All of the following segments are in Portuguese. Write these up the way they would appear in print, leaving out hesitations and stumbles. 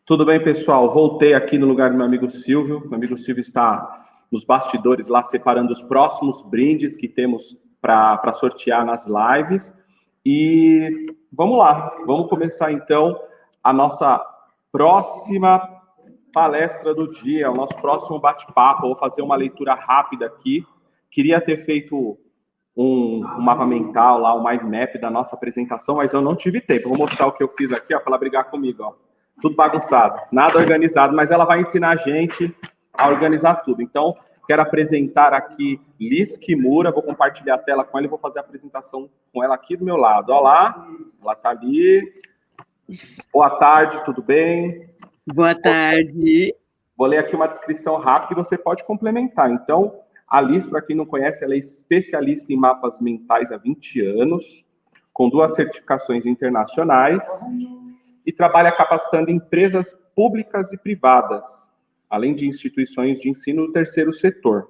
Tudo bem, pessoal? Voltei aqui no lugar do meu amigo Silvio. Meu amigo Silvio está nos bastidores lá separando os próximos brindes que temos para sortear nas lives. E vamos lá, vamos começar então a nossa próxima palestra do dia, o nosso próximo bate-papo. Vou fazer uma leitura rápida aqui. Queria ter feito um mapa mental lá, um mind map da nossa apresentação, mas eu não tive tempo. Vou mostrar o que eu fiz aqui, ó, para ela brigar comigo, ó. Tudo bagunçado, nada organizado, mas ela vai ensinar a gente a organizar tudo. Então, quero apresentar aqui Liz Kimura, vou compartilhar a tela com ela e vou fazer a apresentação com ela aqui do meu lado. Olha lá, ela está ali. Boa tarde, tudo bem? Boa tarde. Vou ler aqui uma descrição rápida e você pode complementar. Então, a Liz, para quem não conhece, ela é especialista em mapas mentais há 20 anos, com 2 certificações internacionais, e trabalha capacitando empresas públicas e privadas, além de instituições de ensino do terceiro setor.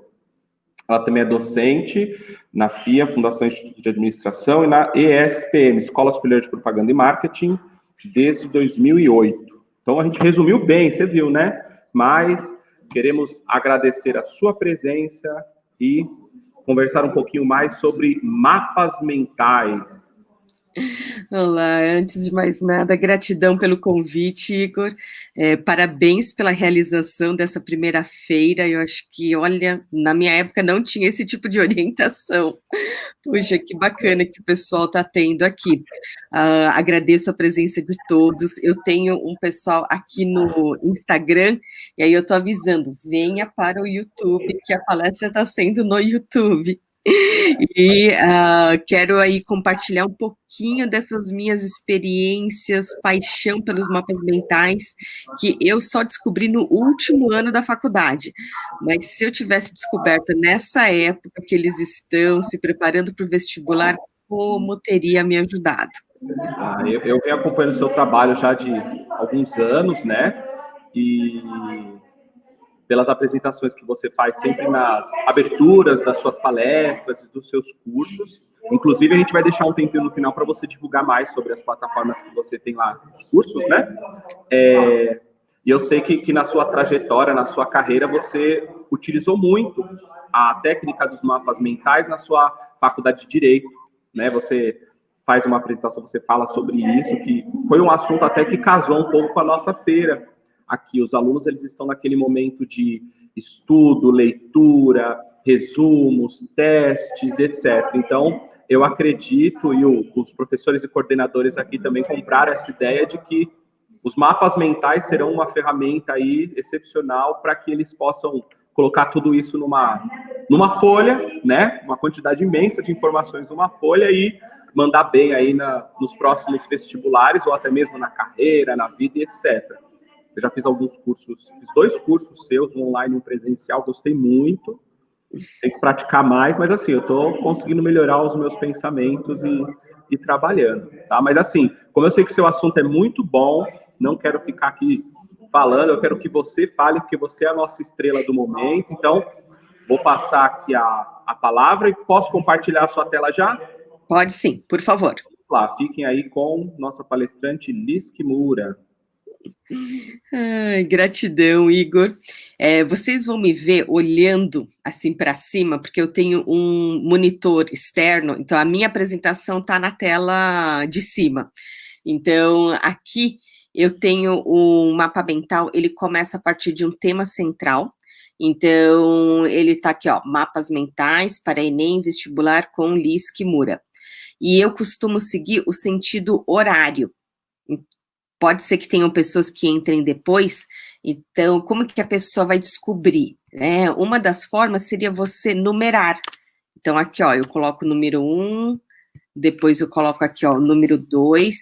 Ela também é docente na FIA, Fundação Instituto de Administração, e na ESPM, Escola Superior de Propaganda e Marketing, desde 2008. Então, a gente resumiu bem, você viu, né? Mas queremos agradecer a sua presença e conversar um pouquinho mais sobre mapas mentais. Olá, antes de mais nada, gratidão pelo convite, Igor. Parabéns pela realização dessa primeira feira. Eu acho que, olha, na minha época não tinha esse tipo de orientação. Puxa, que bacana que o pessoal está tendo aqui. Agradeço a presença de todos. Eu tenho um pessoal aqui no Instagram, e aí eu estou avisando, venha para o YouTube, que a palestra está sendo no YouTube. E quero aí compartilhar um pouquinho dessas minhas experiências, paixão pelos mapas mentais, que eu só descobri no último ano da faculdade. Mas se eu tivesse descoberto nessa época que eles estão se preparando para o vestibular, como teria me ajudado? Eu venho acompanhando o seu trabalho já de alguns anos, né? E pelas apresentações que você faz sempre nas aberturas das suas palestras e dos seus cursos. Inclusive, a gente vai deixar um tempinho no final para você divulgar mais sobre as plataformas que você tem lá, os cursos, né? E eu sei que na sua trajetória, na sua carreira, você utilizou muito a técnica dos mapas mentais na sua faculdade de Direito, né? Você faz uma apresentação, você fala sobre isso, que foi um assunto até que casou um pouco com a nossa feira. Aqui, os alunos, eles estão naquele momento de estudo, leitura, resumos, testes, etc. Então, eu acredito, e os professores e coordenadores aqui também compraram essa ideia de que os mapas mentais serão uma ferramenta aí excepcional para que eles possam colocar tudo isso numa folha, né? Uma quantidade imensa de informações numa folha e mandar bem aí nos próximos vestibulares ou até mesmo na carreira, na vida e etc. Eu já fiz alguns cursos, fiz 2 cursos seus, um online e um presencial, gostei muito. Tem que praticar mais, mas assim, eu estou conseguindo melhorar os meus pensamentos e trabalhando, tá? Mas assim, como eu sei que o seu assunto é muito bom, não quero ficar aqui falando, eu quero que você fale, porque você é a nossa estrela do momento. Então, vou passar aqui a palavra e posso compartilhar a sua tela já? Pode sim, por favor. Vamos lá, fiquem aí com nossa palestrante Liz Kimura. Ai, gratidão, Igor. Vocês vão me ver olhando assim para cima, porque eu tenho um monitor externo, então a minha apresentação está na tela de cima. Então, aqui eu tenho um mapa mental, ele começa a partir de um tema central. Então, ele está aqui, ó, mapas mentais para Enem vestibular com Liz Kimura. E eu costumo seguir o sentido horário. Pode ser que tenham pessoas que entrem depois, então, como que a pessoa vai descobrir? Né? Uma das formas seria você numerar. Então, aqui, ó, eu coloco o número 1, depois eu coloco aqui, ó, o número 2,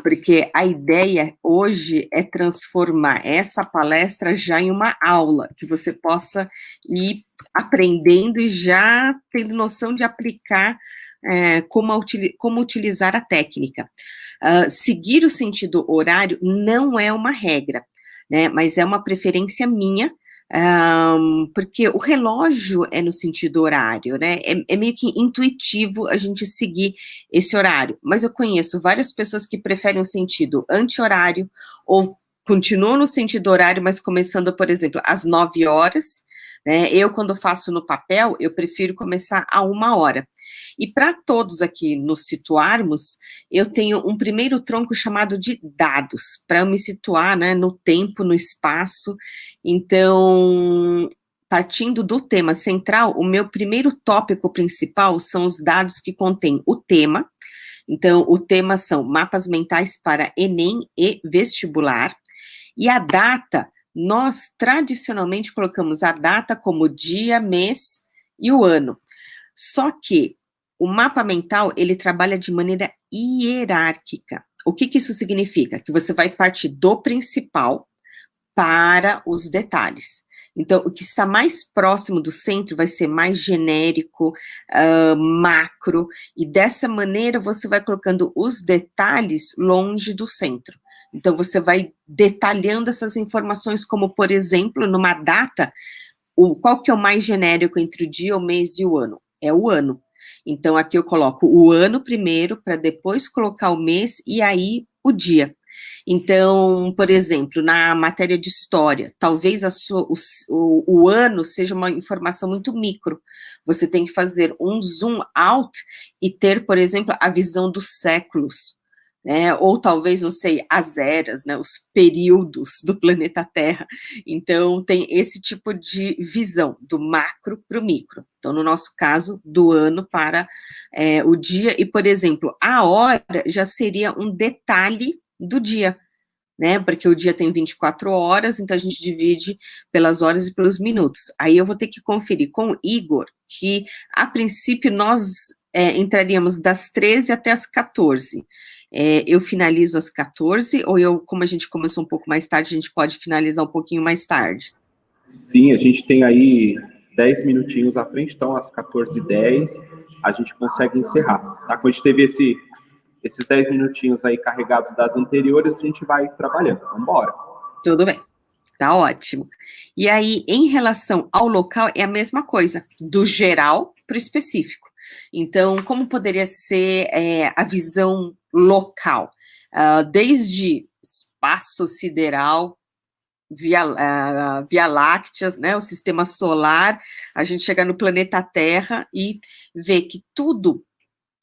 porque a ideia hoje é transformar essa palestra já em uma aula, que você possa ir aprendendo e já tendo noção de aplicar como utilizar a técnica. Seguir o sentido horário não é uma regra, né, mas é uma preferência minha, porque o relógio é no sentido horário, né, é meio que intuitivo a gente seguir esse horário, mas eu conheço várias pessoas que preferem o sentido anti-horário, ou continuo no sentido horário, mas começando, por exemplo, às 9 horas, né? Eu, quando faço no papel, eu prefiro começar a 1 hora. E para todos aqui nos situarmos, eu tenho um primeiro tronco chamado de dados, para eu me situar, né, no tempo, no espaço. Então, partindo do tema central, o meu primeiro tópico principal são os dados que contêm o tema. Então, o tema são mapas mentais para Enem e vestibular. E a data, nós tradicionalmente colocamos a data como dia, mês e o ano. Só que o mapa mental, ele trabalha de maneira hierárquica. O que isso significa? Que você vai partir do principal para os detalhes. Então, o que está mais próximo do centro vai ser mais genérico, macro, e dessa maneira você vai colocando os detalhes longe do centro. Então, você vai detalhando essas informações, como, por exemplo, numa data, qual que é o mais genérico entre o dia, o mês e o ano? É o ano. Então, aqui eu coloco o ano primeiro, para depois colocar o mês, e aí o dia. Então, por exemplo, na matéria de história, talvez o ano seja uma informação muito micro. Você tem que fazer um zoom out e ter, por exemplo, a visão dos séculos, né? Ou talvez, não sei, as eras, né? Os períodos do planeta Terra. Então, tem esse tipo de visão, do macro para o micro. Então, no nosso caso, do ano para o dia, e, por exemplo, a hora já seria um detalhe do dia, né, porque o dia tem 24 horas, então a gente divide pelas horas e pelos minutos. Aí eu vou ter que conferir com o Igor, que a princípio nós entraríamos das 13 até as 14. Eu finalizo às 14, ou como a gente começou um pouco mais tarde, a gente pode finalizar um pouquinho mais tarde? Sim, a gente tem aí 10 minutinhos à frente, então às 14h10 a gente consegue encerrar, tá? Quando a gente teve esses 10 minutinhos aí carregados das anteriores, a gente vai trabalhando. Vamos embora. Tudo bem, tá ótimo. E aí, em relação ao local, é a mesma coisa, do geral para o específico. Então, como poderia ser a visão local? Desde espaço sideral, Via Lácteas, né, o sistema solar, a gente chega no planeta Terra e vê que tudo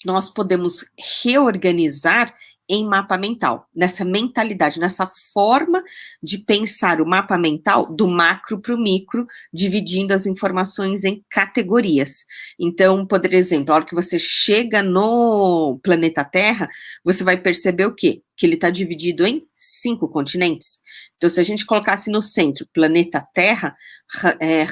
nós podemos reorganizar em mapa mental, nessa mentalidade, nessa forma de pensar o mapa mental do macro para o micro, dividindo as informações em categorias. Então, por exemplo, a hora que você chega no planeta Terra, você vai perceber o quê? Que ele está dividido em 5 continentes. Então, se a gente colocasse no centro planeta Terra,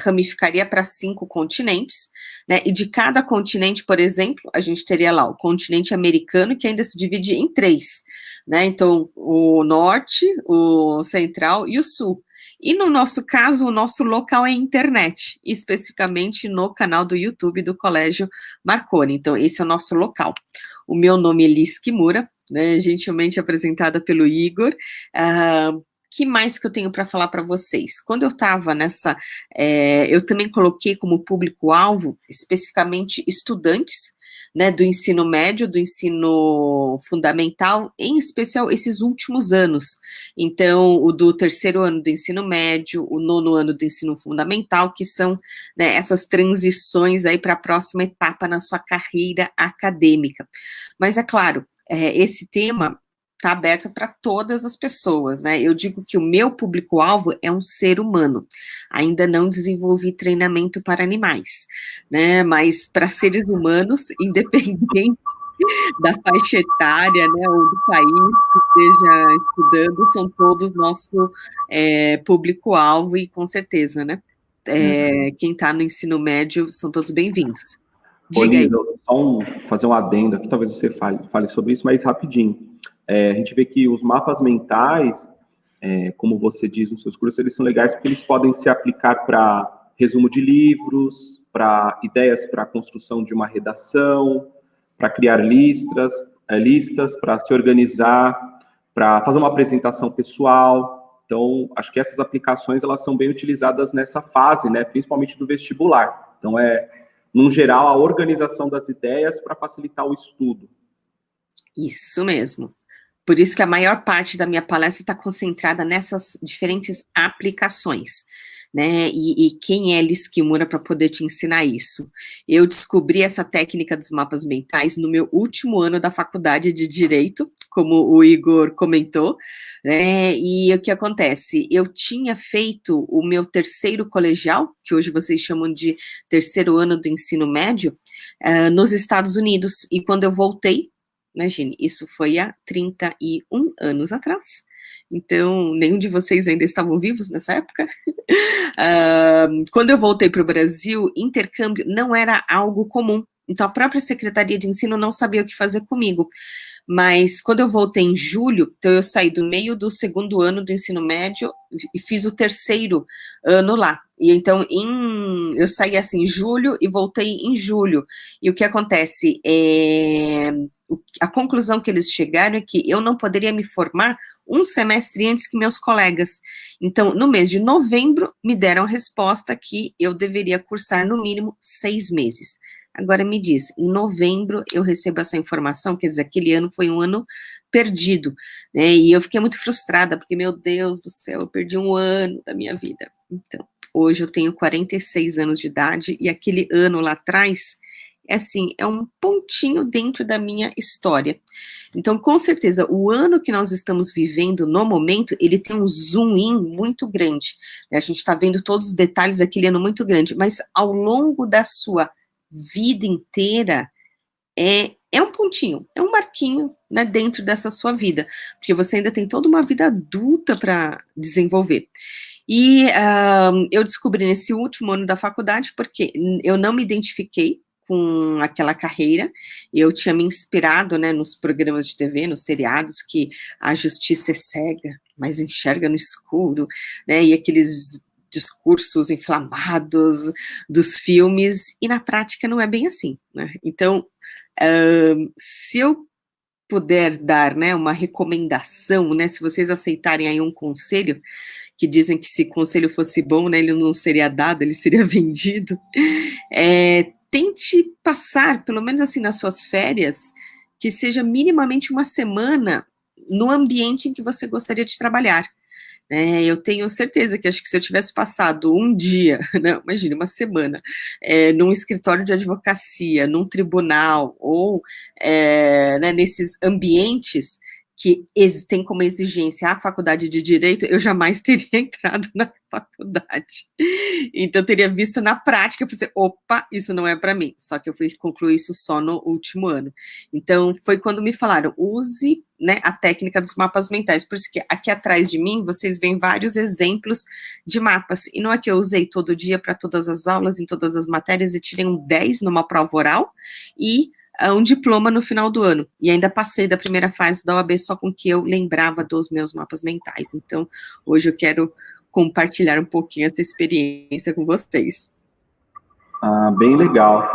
ramificaria para 5 continentes, né? E de cada continente, por exemplo, a gente teria lá o continente americano, que ainda se divide em 3, né? Então, o norte, o central e o sul. E no nosso caso, o nosso local é a internet, especificamente no canal do YouTube do Colégio Marconi. Então, esse é o nosso local. O meu nome é Liz Kimura, né, gentilmente apresentada pelo Igor. Que mais que eu tenho para falar para vocês? Quando eu estava nessa, eu também coloquei como público-alvo, especificamente estudantes, né, do ensino médio, do ensino fundamental, em especial esses últimos anos. Então, o do 3º ano do ensino médio, o 9º ano do ensino fundamental, que são, né, essas transições aí para a próxima etapa na sua carreira acadêmica. Mas, é claro, esse tema está aberto para todas as pessoas, né? Eu digo que o meu público-alvo é um ser humano. Ainda não desenvolvi treinamento para animais, né? Mas para seres humanos, independente da faixa etária, né, ou do país que esteja estudando, são todos nosso público-alvo e com certeza, né? Quem está no ensino médio são todos bem-vindos. Diga aí. Só fazer um adendo aqui, talvez você fale sobre isso, mas rapidinho. A gente vê que os mapas mentais, como você diz nos seus cursos, eles são legais porque eles podem se aplicar para resumo de livros, para ideias para a construção de uma redação, para criar listas, para se organizar, para fazer uma apresentação pessoal. Então, acho que essas aplicações, elas são bem utilizadas nessa fase, né, principalmente do vestibular. Então, no geral, a organização das ideias para facilitar o estudo. Isso mesmo. Por isso que a maior parte da minha palestra está concentrada nessas diferentes aplicações, né? E quem é Liz Kimura para poder te ensinar isso? Eu descobri essa técnica dos mapas mentais no meu último ano da faculdade de Direito, como o Igor comentou, né? E o que acontece? Eu tinha feito o meu terceiro colegial, que hoje vocês chamam de terceiro ano do ensino médio, nos Estados Unidos, e quando eu voltei, imagine, isso foi há 31 anos atrás. Então, nenhum de vocês ainda estavam vivos nessa época. Quando eu voltei para o Brasil, intercâmbio não era algo comum. Então, a própria Secretaria de Ensino não sabia o que fazer comigo. Mas, quando eu voltei em julho, então eu saí do meio do segundo ano do ensino médio e fiz o terceiro ano lá. E então, eu saí assim em julho e voltei em julho. E o que acontece? A conclusão que eles chegaram é que eu não poderia me formar um semestre antes que meus colegas. Então, no mês de novembro, me deram a resposta que eu deveria cursar no mínimo 6 meses. Agora me diz, em novembro eu recebo essa informação, quer dizer, aquele ano foi um ano perdido, né? E eu fiquei muito frustrada, porque, meu Deus do céu, eu perdi um ano da minha vida. Então, hoje eu tenho 46 anos de idade, e aquele ano lá atrás, é um pontinho dentro da minha história. Então, com certeza, o ano que nós estamos vivendo no momento, ele tem um zoom in muito grande. A gente está vendo todos os detalhes daquele ano muito grande, mas ao longo da sua vida inteira, é um pontinho, é um marquinho, né, dentro dessa sua vida, porque você ainda tem toda uma vida adulta para desenvolver. E eu descobri nesse último ano da faculdade, porque eu não me identifiquei com aquela carreira, eu tinha me inspirado, né, nos programas de TV, nos seriados, que a justiça é cega, mas enxerga no escuro, né, e aqueles discursos inflamados dos filmes, e na prática não é bem assim, né? Então, se eu puder dar, né, uma recomendação, né, se vocês aceitarem aí um conselho, que dizem que se conselho fosse bom, né, ele não seria dado, ele seria vendido, tente passar, pelo menos assim, nas suas férias, que seja minimamente uma semana no ambiente em que você gostaria de trabalhar. Eu tenho certeza que acho que se eu tivesse passado um dia, não, imagina, uma semana, num escritório de advocacia, num tribunal, ou né, nesses ambientes que tem como exigência a faculdade de Direito, eu jamais teria entrado na faculdade. Então, eu teria visto na prática, pensei, opa, isso não é para mim. Só que eu fui concluir isso só no último ano. Então, foi quando me falaram, use, né, a técnica dos mapas mentais. Por isso que aqui atrás de mim, vocês veem vários exemplos de mapas. E não é que eu usei todo dia para todas as aulas, em todas as matérias, e tirei um 10 numa prova oral, e um diploma no final do ano, e ainda passei da primeira fase da OAB só com que eu lembrava dos meus mapas mentais. Então, hoje eu quero compartilhar um pouquinho essa experiência com vocês. Bem legal.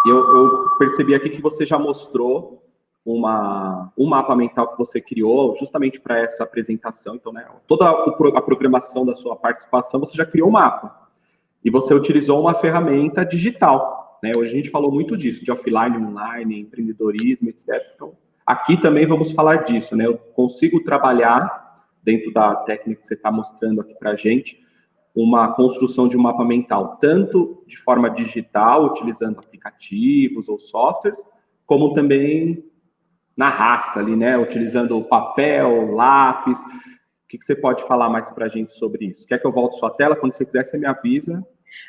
Eu percebi aqui que você já mostrou um mapa mental que você criou justamente para essa apresentação. Então, né, toda a programação da sua participação, você já criou um mapa. E você utilizou uma ferramenta digital. Né? Hoje a gente falou muito disso, de offline, online, empreendedorismo, etc. Então, aqui também vamos falar disso, né? Eu consigo trabalhar, dentro da técnica que você está mostrando aqui para a gente, uma construção de um mapa mental, tanto de forma digital, utilizando aplicativos ou softwares, como também na raça ali, né? Utilizando papel, lápis. O que você pode falar mais para a gente sobre isso? Quer que eu volte sua tela? Quando você quiser, você me avisa.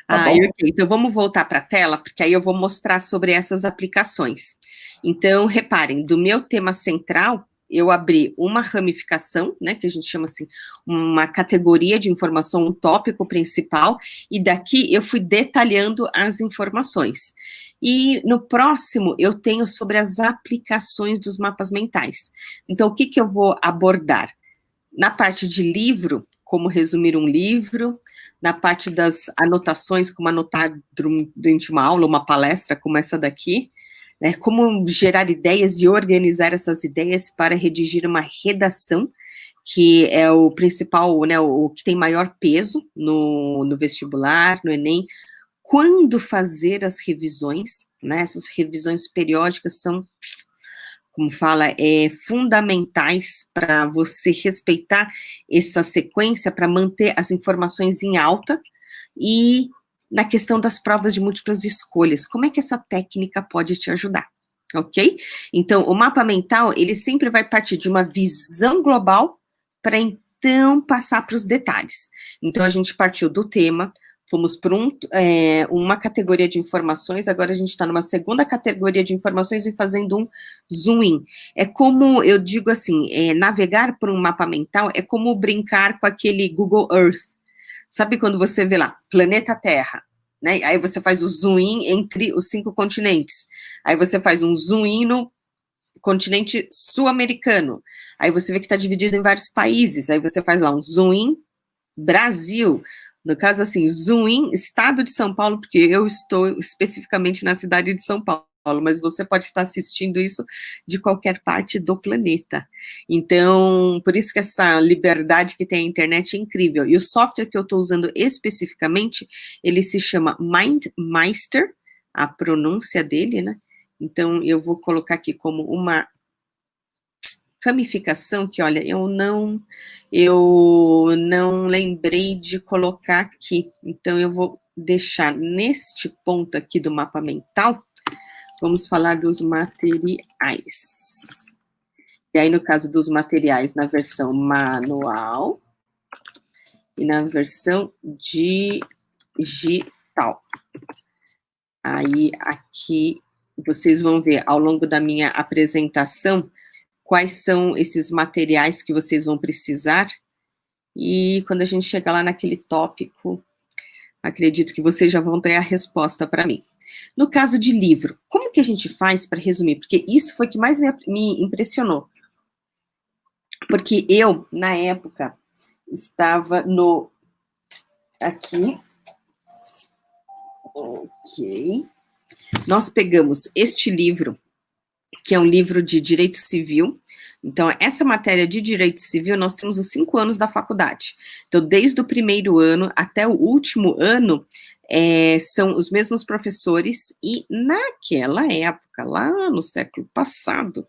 Tá bom? Ok. Então, vamos voltar para a tela, porque aí eu vou mostrar sobre essas aplicações. Então, reparem, do meu tema central, eu abri uma ramificação, né, que a gente chama assim, uma categoria de informação, um tópico principal, e daqui eu fui detalhando as informações. E no próximo, eu tenho sobre as aplicações dos mapas mentais. Então, o que eu vou abordar? Na parte de livro, como resumir um livro, na parte das anotações, como anotar durante uma aula, uma palestra como essa daqui, né, como gerar ideias e organizar essas ideias para redigir uma redação, que é o principal, né, o que tem maior peso no vestibular, no Enem. Quando fazer as revisões, né, essas revisões periódicas são como fala, fundamentais para você respeitar essa sequência, para manter as informações em alta, e na questão das provas de múltiplas escolhas, como é que essa técnica pode te ajudar, ok? Então, o mapa mental, ele sempre vai partir de uma visão global para então passar para os detalhes. Então, a gente partiu do tema, fomos por uma categoria de informações, agora a gente está numa segunda categoria de informações e fazendo um zoom in. É como, eu digo assim, navegar por um mapa mental é como brincar com aquele Google Earth. Sabe quando você vê lá, planeta Terra, né? Aí você faz o zoom in entre os 5 continentes. Aí você faz um zoom in no continente sul-americano. Aí você vê que está dividido em vários países. Aí você faz lá um zoom in Brasil. No caso, assim, zoom in estado de São Paulo, porque eu estou especificamente na cidade de São Paulo, mas você pode estar assistindo isso de qualquer parte do planeta. Então, por isso que essa liberdade que tem a internet é incrível. E o software que eu estou usando especificamente, ele se chama MindMeister, a pronúncia dele, né? Então, eu vou colocar aqui como uma ramificação que, olha, eu não lembrei de colocar aqui. Então, eu vou deixar neste ponto aqui do mapa mental. Vamos falar dos materiais. E aí, no caso dos materiais, na versão manual e na versão digital. Aí, aqui, vocês vão ver ao longo da minha apresentação quais são esses materiais que vocês vão precisar. E quando a gente chegar lá naquele tópico, acredito que vocês já vão ter a resposta para mim. No caso de livro, como que a gente faz para resumir? Porque isso foi o que mais me impressionou. Porque eu, na época, estava aqui. Ok. Nós pegamos este livro, que é um livro de direito civil. Então, essa matéria de direito civil, nós temos os 5 anos da faculdade. Então, desde o primeiro ano até o último ano, são os mesmos professores, e naquela época, lá no século passado,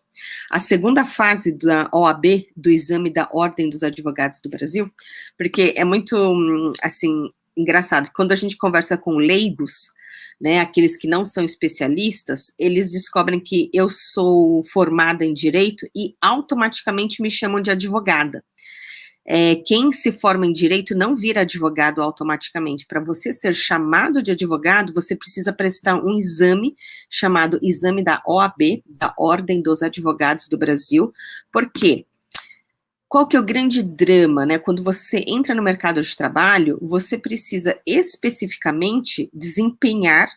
a segunda fase da OAB, do Exame da Ordem dos Advogados do Brasil, porque é muito, assim, engraçado, quando a gente conversa com leigos, né, aqueles que não são especialistas, eles descobrem que eu sou formada em direito e automaticamente me chamam de advogada. Quem se forma em direito não vira advogado automaticamente. Para você ser chamado de advogado, você precisa prestar um exame chamado Exame da OAB, da Ordem dos Advogados do Brasil. Por quê? Qual que é o grande drama, né? Quando você entra no mercado de trabalho, você precisa especificamente desempenhar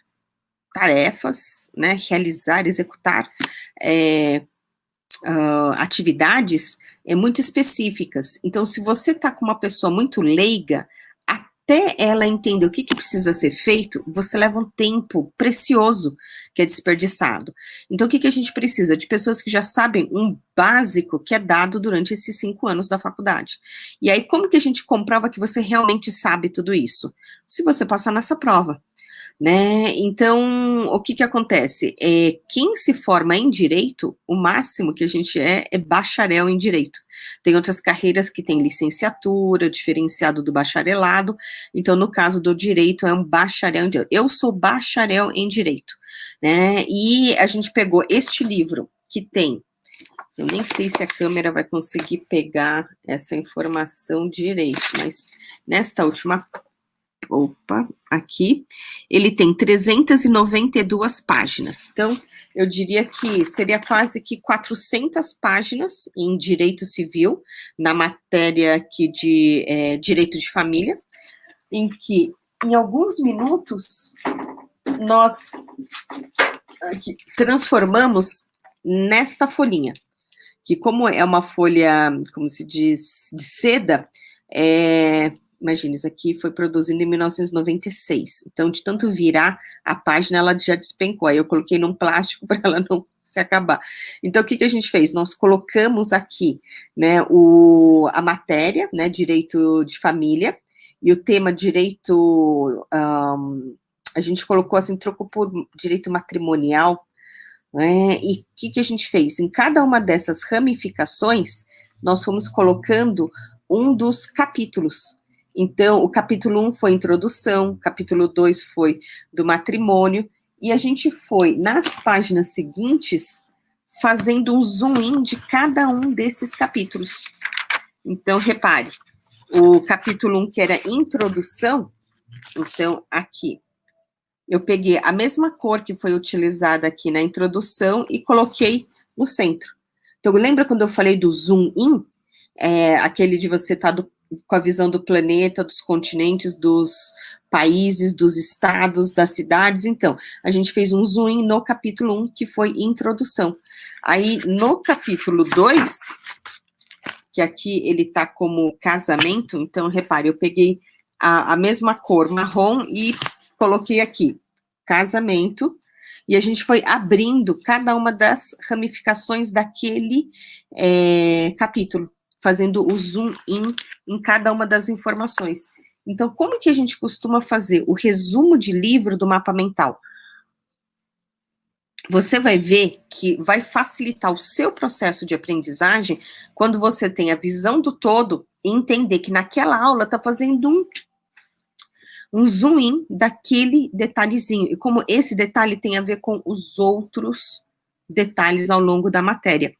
tarefas, né? Realizar, executar atividades muito específicas. Então, se você está com uma pessoa muito leiga, até ela entender o que precisa ser feito, você leva um tempo precioso que é desperdiçado. Então, o que a gente precisa? De pessoas que já sabem um básico que é dado durante esses 5 anos da faculdade. E aí, como que a gente comprova que você realmente sabe tudo isso? Se você passar nessa prova. Né? Então, o que acontece? Quem se forma em direito, o máximo que a gente é bacharel em direito. Tem outras carreiras que têm licenciatura, diferenciado do bacharelado. Então, no caso do direito, é um bacharel em direito. Eu sou bacharel em direito, né? E a gente pegou este livro que tem, eu nem sei se a câmera vai conseguir pegar essa informação direito, mas nesta última aqui, ele tem 392 páginas. Então, eu diria que seria quase que 400 páginas em direito civil, na matéria aqui de direito de família, em que, em alguns minutos, nós transformamos nesta folhinha, que como é uma folha, como se diz, de seda, imagina, isso aqui foi produzido em 1996. Então, de tanto virar a página, ela já despencou. Aí eu coloquei num plástico para ela não se acabar. Então, o que a gente fez? Nós colocamos aqui, né, a matéria, né, direito de família, e o tema direito, a gente colocou assim, trocou por direito matrimonial, né? E o que a gente fez? Em cada uma dessas ramificações, nós fomos colocando um dos capítulos. Então, o capítulo 1 foi introdução, o capítulo 2 foi do matrimônio, e a gente foi, nas páginas seguintes, fazendo um zoom-in de cada um desses capítulos. Então, repare, o capítulo 1, que era introdução, então, aqui, eu peguei a mesma cor que foi utilizada aqui na introdução e coloquei no centro. Então, lembra quando eu falei do zoom-in? Aquele de você estar com a visão do planeta, dos continentes, dos países, dos estados, das cidades. Então, a gente fez um zoom-in no capítulo 1, que foi introdução. Aí, no capítulo 2, que aqui ele está como casamento, então, repare, eu peguei a mesma cor marrom e coloquei aqui, casamento, e a gente foi abrindo cada uma das ramificações daquele capítulo, fazendo o zoom em cada uma das informações. Então, como que a gente costuma fazer o resumo de livro do mapa mental? Você vai ver que vai facilitar o seu processo de aprendizagem quando você tem a visão do todo e entender que naquela aula está fazendo um zoom in daquele detalhezinho, e como esse detalhe tem a ver com os outros detalhes ao longo da matéria.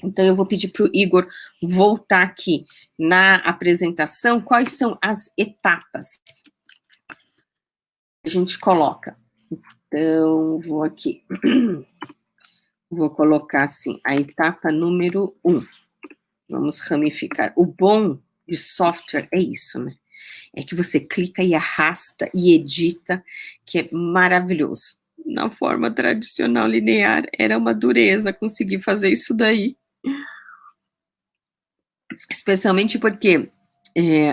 Então, eu vou pedir para o Igor voltar aqui na apresentação, quais são as etapas que a gente coloca. Então, vou aqui, vou colocar assim, a etapa número 1. Vamos ramificar. O bom de software é isso, né? É que você clica e arrasta e edita, que é maravilhoso. Na forma tradicional linear, era uma dureza conseguir fazer isso daí. Especialmente porque,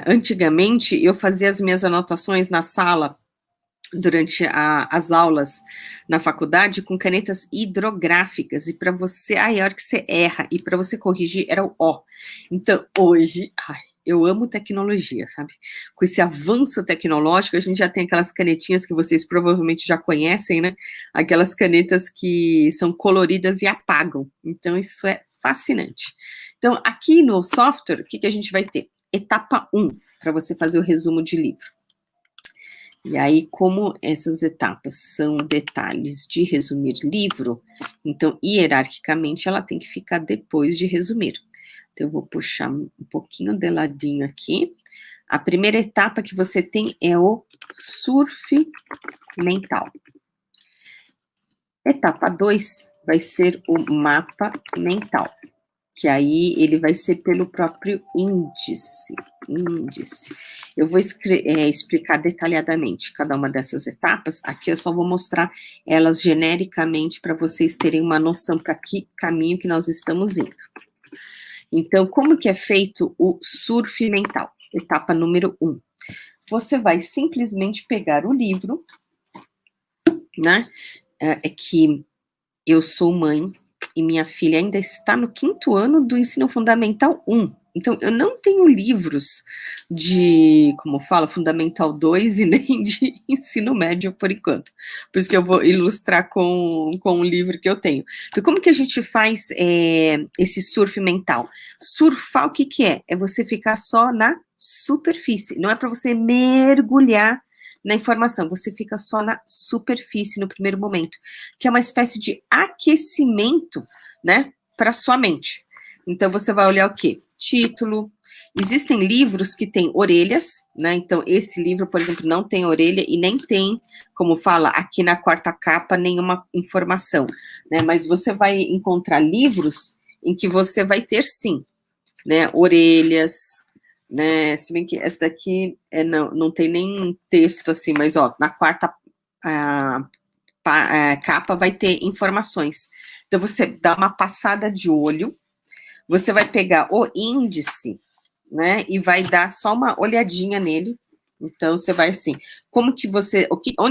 antigamente, eu fazia as minhas anotações na sala, durante as aulas na faculdade, com canetas hidrográficas, e para você, a hora que você erra, e para você corrigir, era o O. Então, hoje, eu amo tecnologia, sabe? Com esse avanço tecnológico, a gente já tem aquelas canetinhas que vocês provavelmente já conhecem, né? Aquelas canetas que são coloridas e apagam. Então, isso é fascinante. Então, aqui no software, o que a gente vai ter? Etapa 1, para você fazer o resumo de livro. E aí, como essas etapas são detalhes de resumir livro, então, hierarquicamente, ela tem que ficar depois de resumir. Então, eu vou puxar um pouquinho de ladinho aqui. A primeira etapa que você tem é o surf mental. Etapa 2 vai ser o mapa mental, que aí ele vai ser pelo próprio índice. Eu vou explicar detalhadamente cada uma dessas etapas. Aqui eu só vou mostrar elas genericamente para vocês terem uma noção para que caminho que nós estamos indo. Então, como que é feito o surf mental? Etapa número 1. Você vai simplesmente pegar o livro, né? É que eu sou mãe e minha filha ainda está no 5º ano do ensino fundamental 1. Então, eu não tenho livros de, como fala, Fundamental 2 e nem de ensino médio por enquanto. Por isso que eu vou ilustrar com um livro que eu tenho. Então, como que a gente faz esse surf mental? Surfar, o que é? É você ficar só na superfície. Não é para você mergulhar na informação, você fica só na superfície no primeiro momento, que é uma espécie de aquecimento, né, para sua mente. Então, você vai olhar o quê? Título. Existem livros que têm orelhas, né? Então, esse livro, por exemplo, não tem orelha e nem tem, como fala aqui na 4ª capa, nenhuma informação, né? Mas você vai encontrar livros em que você vai ter, sim, né, orelhas, né? Se bem que essa daqui não tem nem texto assim, mas ó, na 4ª capa vai ter informações. Então, você dá uma passada de olho, você vai pegar o índice, né, e vai dar só uma olhadinha nele. Então, você vai assim, onde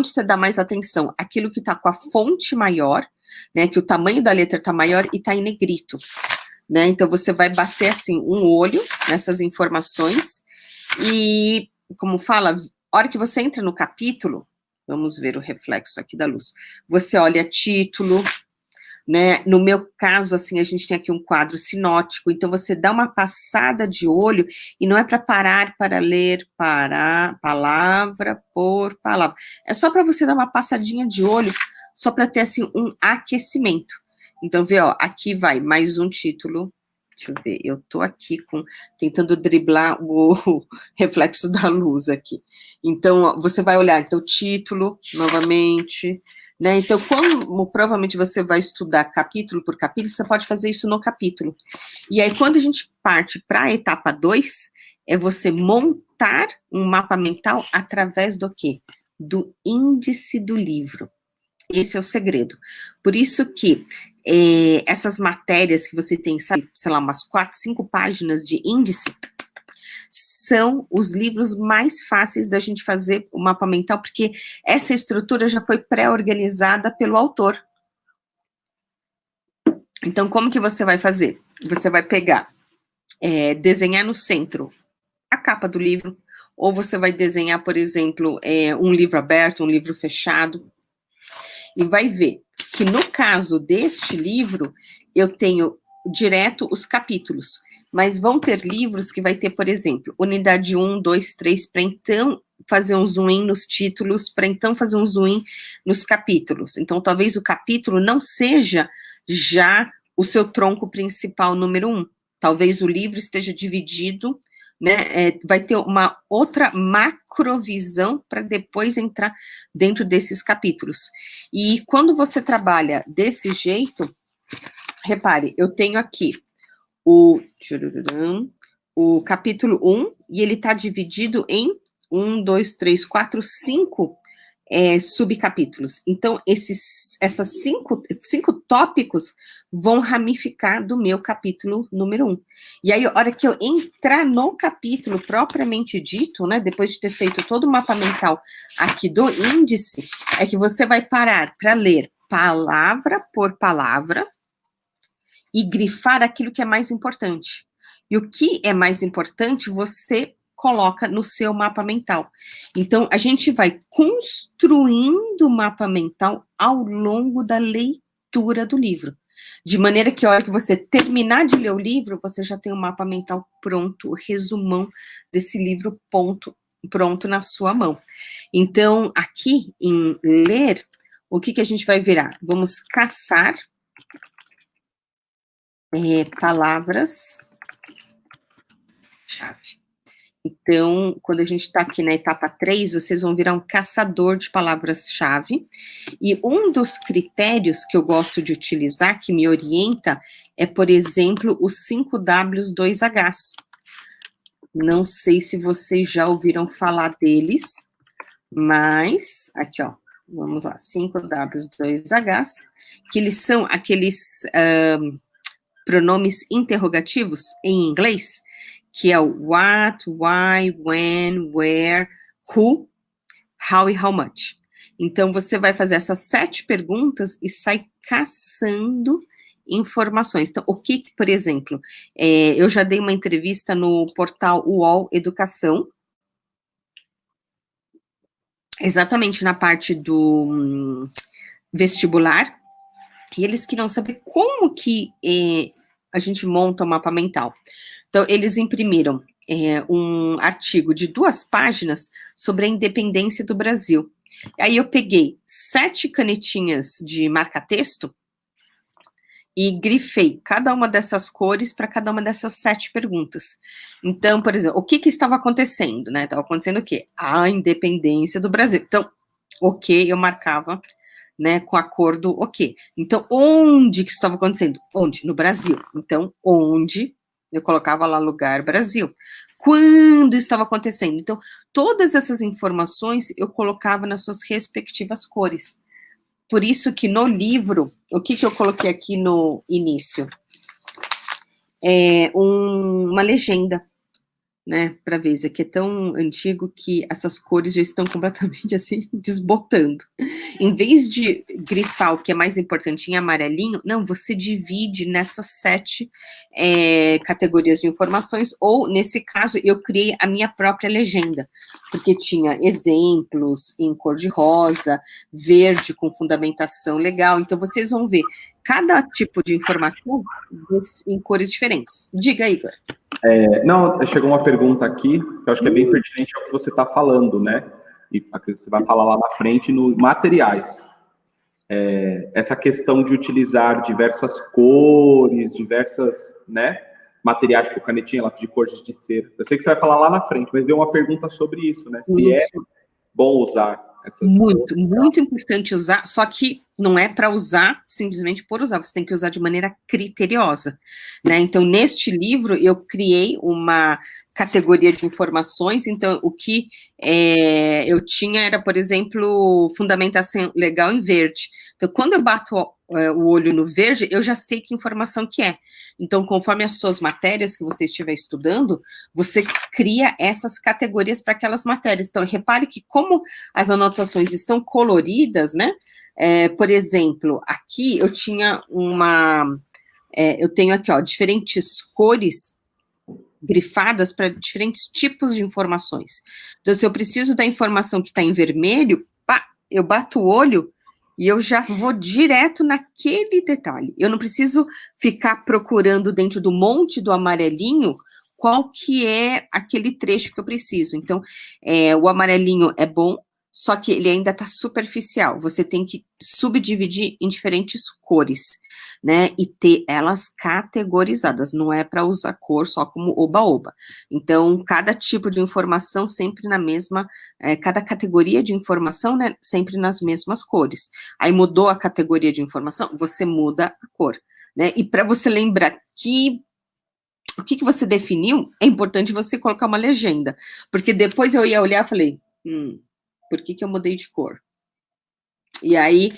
você dá mais atenção? Aquilo que está com a fonte maior, né, que o tamanho da letra está maior e está em negrito, né, então você vai bater assim, um olho nessas informações, e, como fala, a hora que você entra no capítulo, vamos ver o reflexo aqui da luz, você olha título, né? No meu caso, assim, a gente tem aqui um quadro sinótico, então você dá uma passada de olho, e não é para parar para ler, parar, palavra por palavra. É só para você dar uma passadinha de olho, só para ter, assim, um aquecimento. Então, vê, ó, aqui vai mais um título. Deixa eu ver, eu tô aqui tentando driblar o reflexo da luz aqui. Então, ó, você vai olhar, então, título, novamente, né? Então, como provavelmente você vai estudar capítulo por capítulo, você pode fazer isso no capítulo. E aí, quando a gente parte para a etapa 2, é você montar um mapa mental através do quê? Do índice do livro. Esse é o segredo. Por isso que essas matérias que você tem, sabe, sei lá, umas 4, 5 páginas de índice, são os livros mais fáceis da gente fazer o mapa mental, porque essa estrutura já foi pré-organizada pelo autor. Então, como que você vai fazer? Você vai pegar, desenhar no centro a capa do livro, ou você vai desenhar, por exemplo, um livro aberto, um livro fechado, e vai ver que no caso deste livro, eu tenho direto os capítulos, mas vão ter livros que vai ter, por exemplo, unidade 1, 2, 3, para então fazer um zoom in nos títulos, para então fazer um zoom in nos capítulos. Então, talvez o capítulo não seja já o seu tronco principal número 1. Talvez o livro esteja dividido, né, vai ter uma outra macrovisão para depois entrar dentro desses capítulos. E quando você trabalha desse jeito, repare, eu tenho aqui o capítulo 1, e ele está dividido em 1, 2, 3, 4, 5 subcapítulos. Então, esses cinco tópicos vão ramificar do meu capítulo número 1. E aí, a hora que eu entrar no capítulo propriamente dito, né, depois de ter feito todo o mapa mental aqui do índice, é que você vai parar para ler palavra por palavra e grifar aquilo que é mais importante. E o que é mais importante, você coloca no seu mapa mental. Então, a gente vai construindo o mapa mental ao longo da leitura do livro. De maneira que a hora que você terminar de ler o livro, você já tem o mapa mental pronto, o resumão desse livro pronto na sua mão. Então, aqui em ler, o que a gente vai virar? Vamos caçar palavras-chave. Então, quando a gente está aqui na etapa 3, vocês vão virar um caçador de palavras-chave. E um dos critérios que eu gosto de utilizar, que me orienta, é, por exemplo, os 5W2Hs. Não sei se vocês já ouviram falar deles, mas, aqui, ó, vamos lá, 5W2Hs, que eles são aqueles pronomes interrogativos em inglês, que é o what, why, when, where, who, how e how much. Então, você vai fazer essas 7 perguntas e sai caçando informações. Então, o que, por exemplo, eu já dei uma entrevista no portal UOL Educação, exatamente na parte do vestibular, e eles queriam saber como que a gente monta o mapa mental. Então, eles imprimiram um artigo de 2 páginas sobre a independência do Brasil. Aí eu peguei 7 canetinhas de marca-texto e grifei cada uma dessas cores para cada uma dessas 7 perguntas. Então, por exemplo, o que estava acontecendo, né? Estava acontecendo o quê? A independência do Brasil. Então, ok, eu marcava, né, com a cor do ok. Então, onde que estava acontecendo? Onde? No Brasil. Então, onde? Eu colocava lá lugar Brasil. Quando estava acontecendo? Então, todas essas informações eu colocava nas suas respectivas cores. Por isso que no livro, o que eu coloquei aqui no início? Uma legenda, né, para ver, isso aqui é tão antigo que essas cores já estão completamente assim, desbotando. Em vez de grifar o que é mais importante em amarelinho, não, você divide nessas 7 categorias de informações, ou, nesse caso, eu criei a minha própria legenda, porque tinha exemplos em cor de rosa, verde com fundamentação legal, então vocês vão ver cada tipo de informação em cores diferentes. Diga, Igor. Não, chegou uma pergunta aqui, que eu acho que é bem pertinente ao que você está falando, né? E aquilo que você vai falar lá na frente, no materiais. Essa questão de utilizar diversas cores, né, materiais, tipo canetinha, lápis de cor de cera. Eu sei que você vai falar lá na frente, mas deu uma pergunta sobre isso, né? Se é bom usar essas cores. Muito importante usar, só que não é para usar simplesmente por usar, você tem que usar de maneira criteriosa, né? Então, neste livro, eu criei uma categoria de informações, então, o que eu tinha era, por exemplo, fundamentação legal em verde. Então, quando eu bato o olho no verde, eu já sei que informação que é. Então, conforme as suas matérias que você estiver estudando, você cria essas categorias para aquelas matérias. Então, repare que como as anotações estão coloridas, né? Por exemplo, aqui eu tinha eu tenho aqui, ó, diferentes cores grifadas para diferentes tipos de informações. Então, se eu preciso da informação que está em vermelho, eu bato o olho e eu já vou direto naquele detalhe. Eu não preciso ficar procurando dentro do monte do amarelinho qual que é aquele trecho que eu preciso. Então, o amarelinho é bom, só que ele ainda está superficial. Você tem que subdividir em diferentes cores, né? E ter elas categorizadas. Não é para usar cor só como oba-oba. Então, cada tipo de informação sempre na mesma, cada categoria de informação, né, sempre nas mesmas cores. Aí mudou a categoria de informação, você muda a cor, né? E para você lembrar o que você definiu, é importante você colocar uma legenda. Porque depois eu ia olhar e falei, por que eu mudei de cor? E aí,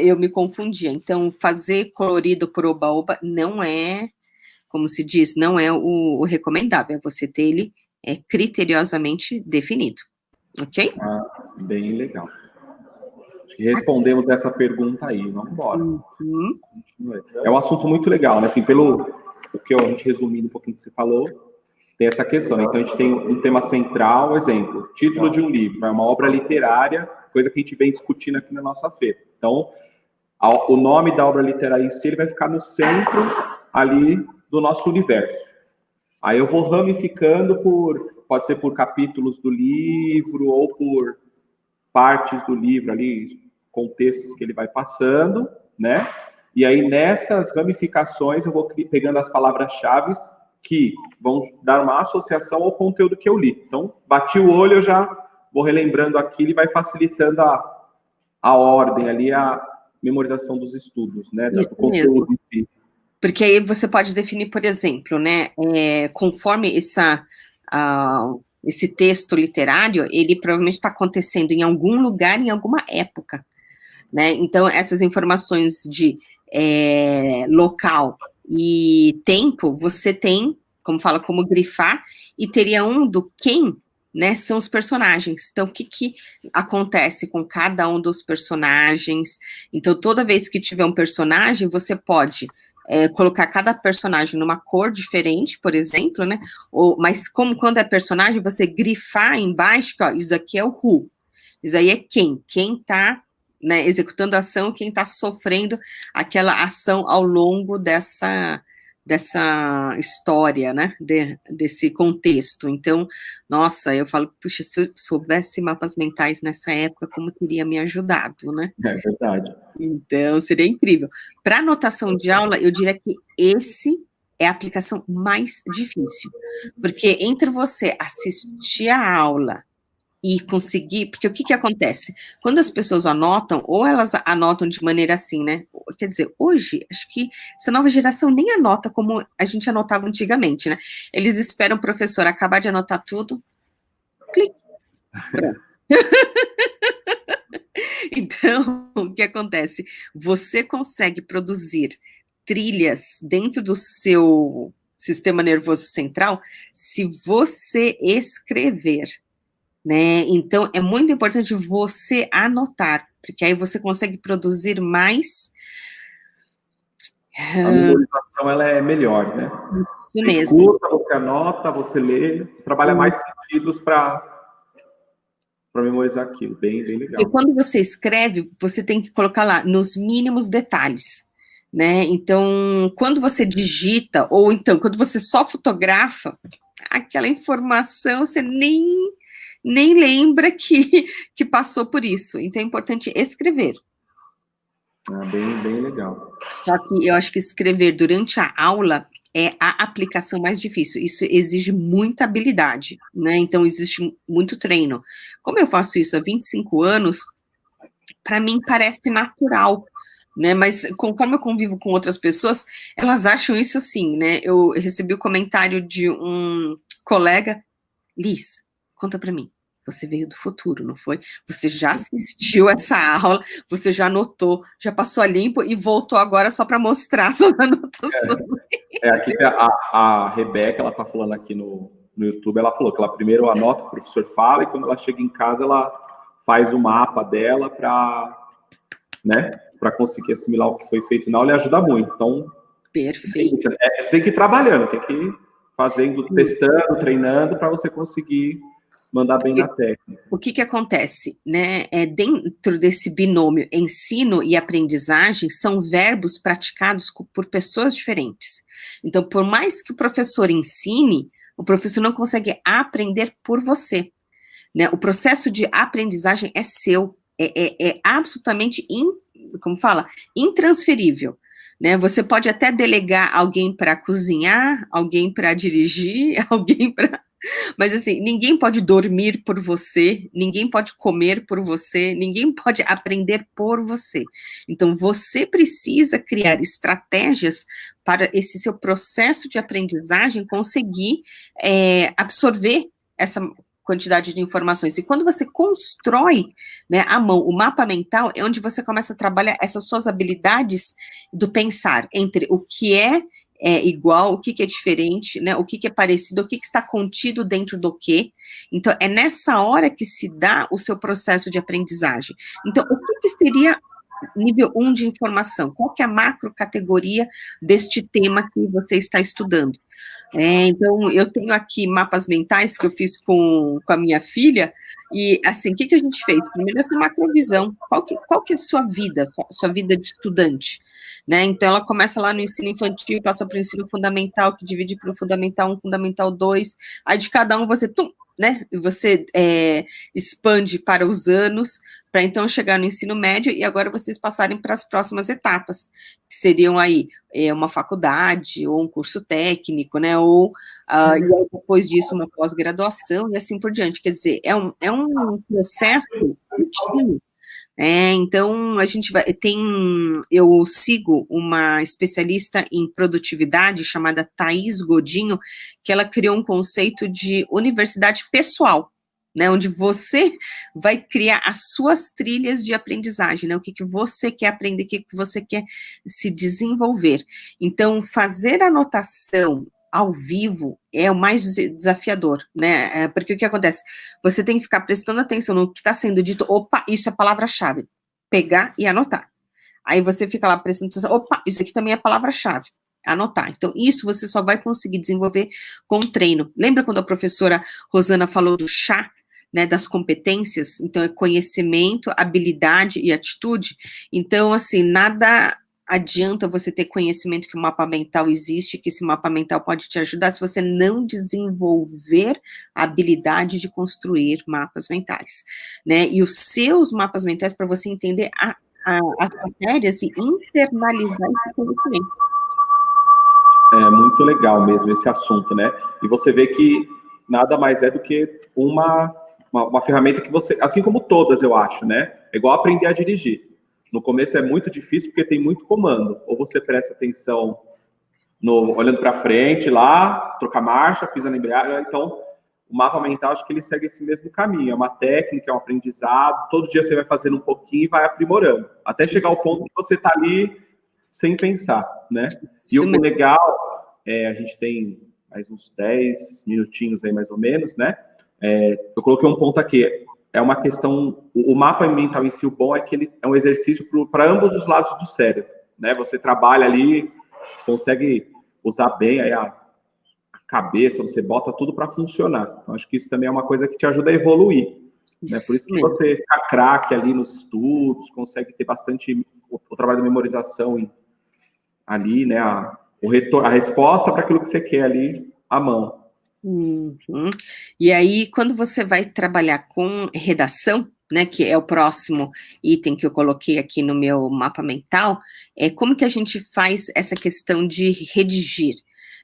eu me confundia. Então, fazer colorido por oba-oba não é, como se diz, não é o recomendável. É você ter ele criteriosamente definido. Ok? Bem legal. Acho que respondemos essa pergunta aí. Vamos embora. Uhum. É um assunto muito legal, né? Assim, pelo que a gente resumindo um pouquinho o que você falou, tem essa questão. Então, a gente tem um tema central, exemplo, título de um livro, é uma obra literária, coisa que a gente vem discutindo aqui na nossa feira. Então, o nome da obra literária em si, ele vai ficar no centro ali do nosso universo. Aí eu vou ramificando pode ser por capítulos do livro, ou por partes do livro ali, contextos que ele vai passando, né? E aí, nessas ramificações, eu vou pegando as palavras-chave que vão dar uma associação ao conteúdo que eu li. Então, bati o olho, eu já vou relembrando aquilo e vai facilitando a ordem ali, a memorização dos estudos, né? Isso do conteúdo mesmo. em si. Porque aí você pode definir, por exemplo, né? Conforme esse texto literário, ele provavelmente está acontecendo em algum lugar, em alguma época, né? Então, essas informações de local e tempo, você tem, como grifar, e teria do quem, né, são os personagens. Então, o que acontece com cada um dos personagens? Então, toda vez que tiver um personagem, você pode colocar cada personagem numa cor diferente, por exemplo, né, mas como quando é personagem, você grifar embaixo, que, ó, isso aqui é o who, isso aí é quem está, né, executando a ação, quem está sofrendo aquela ação ao longo dessa história, né, desse contexto. Então, nossa, eu falo, puxa, se eu soubesse mapas mentais nessa época, como teria me ajudado, né? É verdade. Então, seria incrível. Para anotação de aula, eu diria que esse é a aplicação mais difícil, porque entre você assistir a aula e conseguir, porque o que acontece? Quando as pessoas anotam, ou elas anotam de maneira assim, né? Quer dizer, hoje, acho que essa nova geração nem anota como a gente anotava antigamente, né? Eles esperam o professor acabar de anotar tudo, clique, pronto. Então, o que acontece? Você consegue produzir trilhas dentro do seu sistema nervoso central se você escrever, né? Então, é muito importante você anotar, porque aí você consegue produzir mais. A memorização, ela é melhor, né? Isso você mesmo. Escuta, você anota, você lê, você trabalha mais sentidos para memorizar aquilo. Bem legal. E quando você escreve, você tem que colocar lá nos mínimos detalhes, né? Então, quando você digita, ou então, quando você só fotografa, aquela informação você nem lembra que passou por isso. Então, é importante escrever. Bem legal. Só que eu acho que escrever durante a aula é a aplicação mais difícil. Isso exige muita habilidade, né? Então, existe muito treino. Como eu faço isso há 25 anos, para mim parece natural, né? Mas conforme eu convivo com outras pessoas, elas acham isso assim, né? Eu recebi o comentário de um colega, Liz, conta para mim. Você veio do futuro, não foi? Você já assistiu essa aula, você já anotou, já passou a limpo e voltou agora só para mostrar suas anotações. Aqui a Rebeca, ela tá falando aqui no YouTube, ela falou que ela primeiro anota o que o professor fala e quando ela chega em casa, ela faz o mapa dela para, né, para conseguir assimilar o que foi feito na aula e ajuda muito. Então, perfeito. Você tem que ir trabalhando, tem que ir fazendo, testando, treinando para você conseguir mandar bem na técnica. O que acontece, né? Dentro desse binômio ensino e aprendizagem, são verbos praticados por pessoas diferentes. Então, por mais que o professor ensine, o professor não consegue aprender por você, né? O processo de aprendizagem é seu, é absolutamente, como fala, intransferível. Né? Você pode até delegar alguém para cozinhar, alguém para dirigir, alguém para... Mas, assim, ninguém pode dormir por você, ninguém pode comer por você, ninguém pode aprender por você. Então, você precisa criar estratégias para esse seu processo de aprendizagem conseguir absorver essa quantidade de informações. E quando você constrói, né, à mão o mapa mental, é onde você começa a trabalhar essas suas habilidades do pensar entre o que é igual, o que é diferente, né? O que é parecido, o que está contido dentro do quê. Então, é nessa hora que se dá o seu processo de aprendizagem. Então, o que seria nível 1 de informação? Qual que é a macro categoria deste tema que você está estudando? Então, eu tenho aqui mapas mentais que eu fiz com a minha filha, e, assim, o que a gente fez? Primeiro, essa macrovisão. Qual que é a sua vida, sua vida de estudante? Né? Então, ela começa lá no ensino infantil, passa para o ensino fundamental, que divide para o fundamental 1, fundamental 2, aí de cada um você, né? Você expande para os anos, para então chegar no ensino médio, e agora vocês passarem para as próximas etapas, que seriam aí uma faculdade, ou um curso técnico, né, ou e aí, depois disso uma pós-graduação, e assim por diante. Quer dizer, é um processo contínuo. Então, a gente eu sigo uma especialista em produtividade chamada Thaís Godinho, que ela criou um conceito de universidade pessoal, né, onde você vai criar as suas trilhas de aprendizagem, né, o que você quer aprender, o que você quer se desenvolver. Então, fazer anotação ao vivo é o mais desafiador, né, porque o que acontece? Você tem que ficar prestando atenção no que está sendo dito, opa, isso é palavra-chave, pegar e anotar. Aí você fica lá prestando atenção, opa, isso aqui também é palavra-chave, anotar. Então, isso você só vai conseguir desenvolver com treino. Lembra quando a professora Rosana falou do chá, né, das competências? Então, é conhecimento, habilidade e atitude. Então, assim, nada adianta você ter conhecimento que o mapa mental existe, que esse mapa mental pode te ajudar, se você não desenvolver a habilidade de construir mapas mentais, né? E os seus mapas mentais, para você entender as matérias e internalizar esse conhecimento. É muito legal mesmo esse assunto, né? E você vê que nada mais é do que uma ferramenta que você, assim como todas, eu acho, né? É igual aprender a dirigir. No começo é muito difícil porque tem muito comando. Ou você presta atenção olhando para frente lá, trocar marcha, pisa na embreagem. Então, o mapa mental, acho que ele segue esse mesmo caminho. É uma técnica, é um aprendizado. Todo dia você vai fazendo um pouquinho e vai aprimorando. Até chegar ao ponto que você está ali sem pensar, né? E o legal, a gente tem mais uns 10 minutinhos aí, mais ou menos, né? Eu coloquei um ponto aqui. É uma questão, o mapa mental em si, o bom é que ele é um exercício para ambos os lados do cérebro, né? Você trabalha ali, consegue usar bem aí a cabeça, você bota tudo para funcionar. Então, acho que isso também é uma coisa que te ajuda a evoluir, né? Por isso que você fica craque ali nos estudos, consegue ter bastante o trabalho de memorização ali, né, a resposta para aquilo que você quer ali à mão. Uhum. E aí, quando você vai trabalhar com redação, né, que é o próximo item que eu coloquei aqui no meu mapa mental, como que a gente faz essa questão de redigir?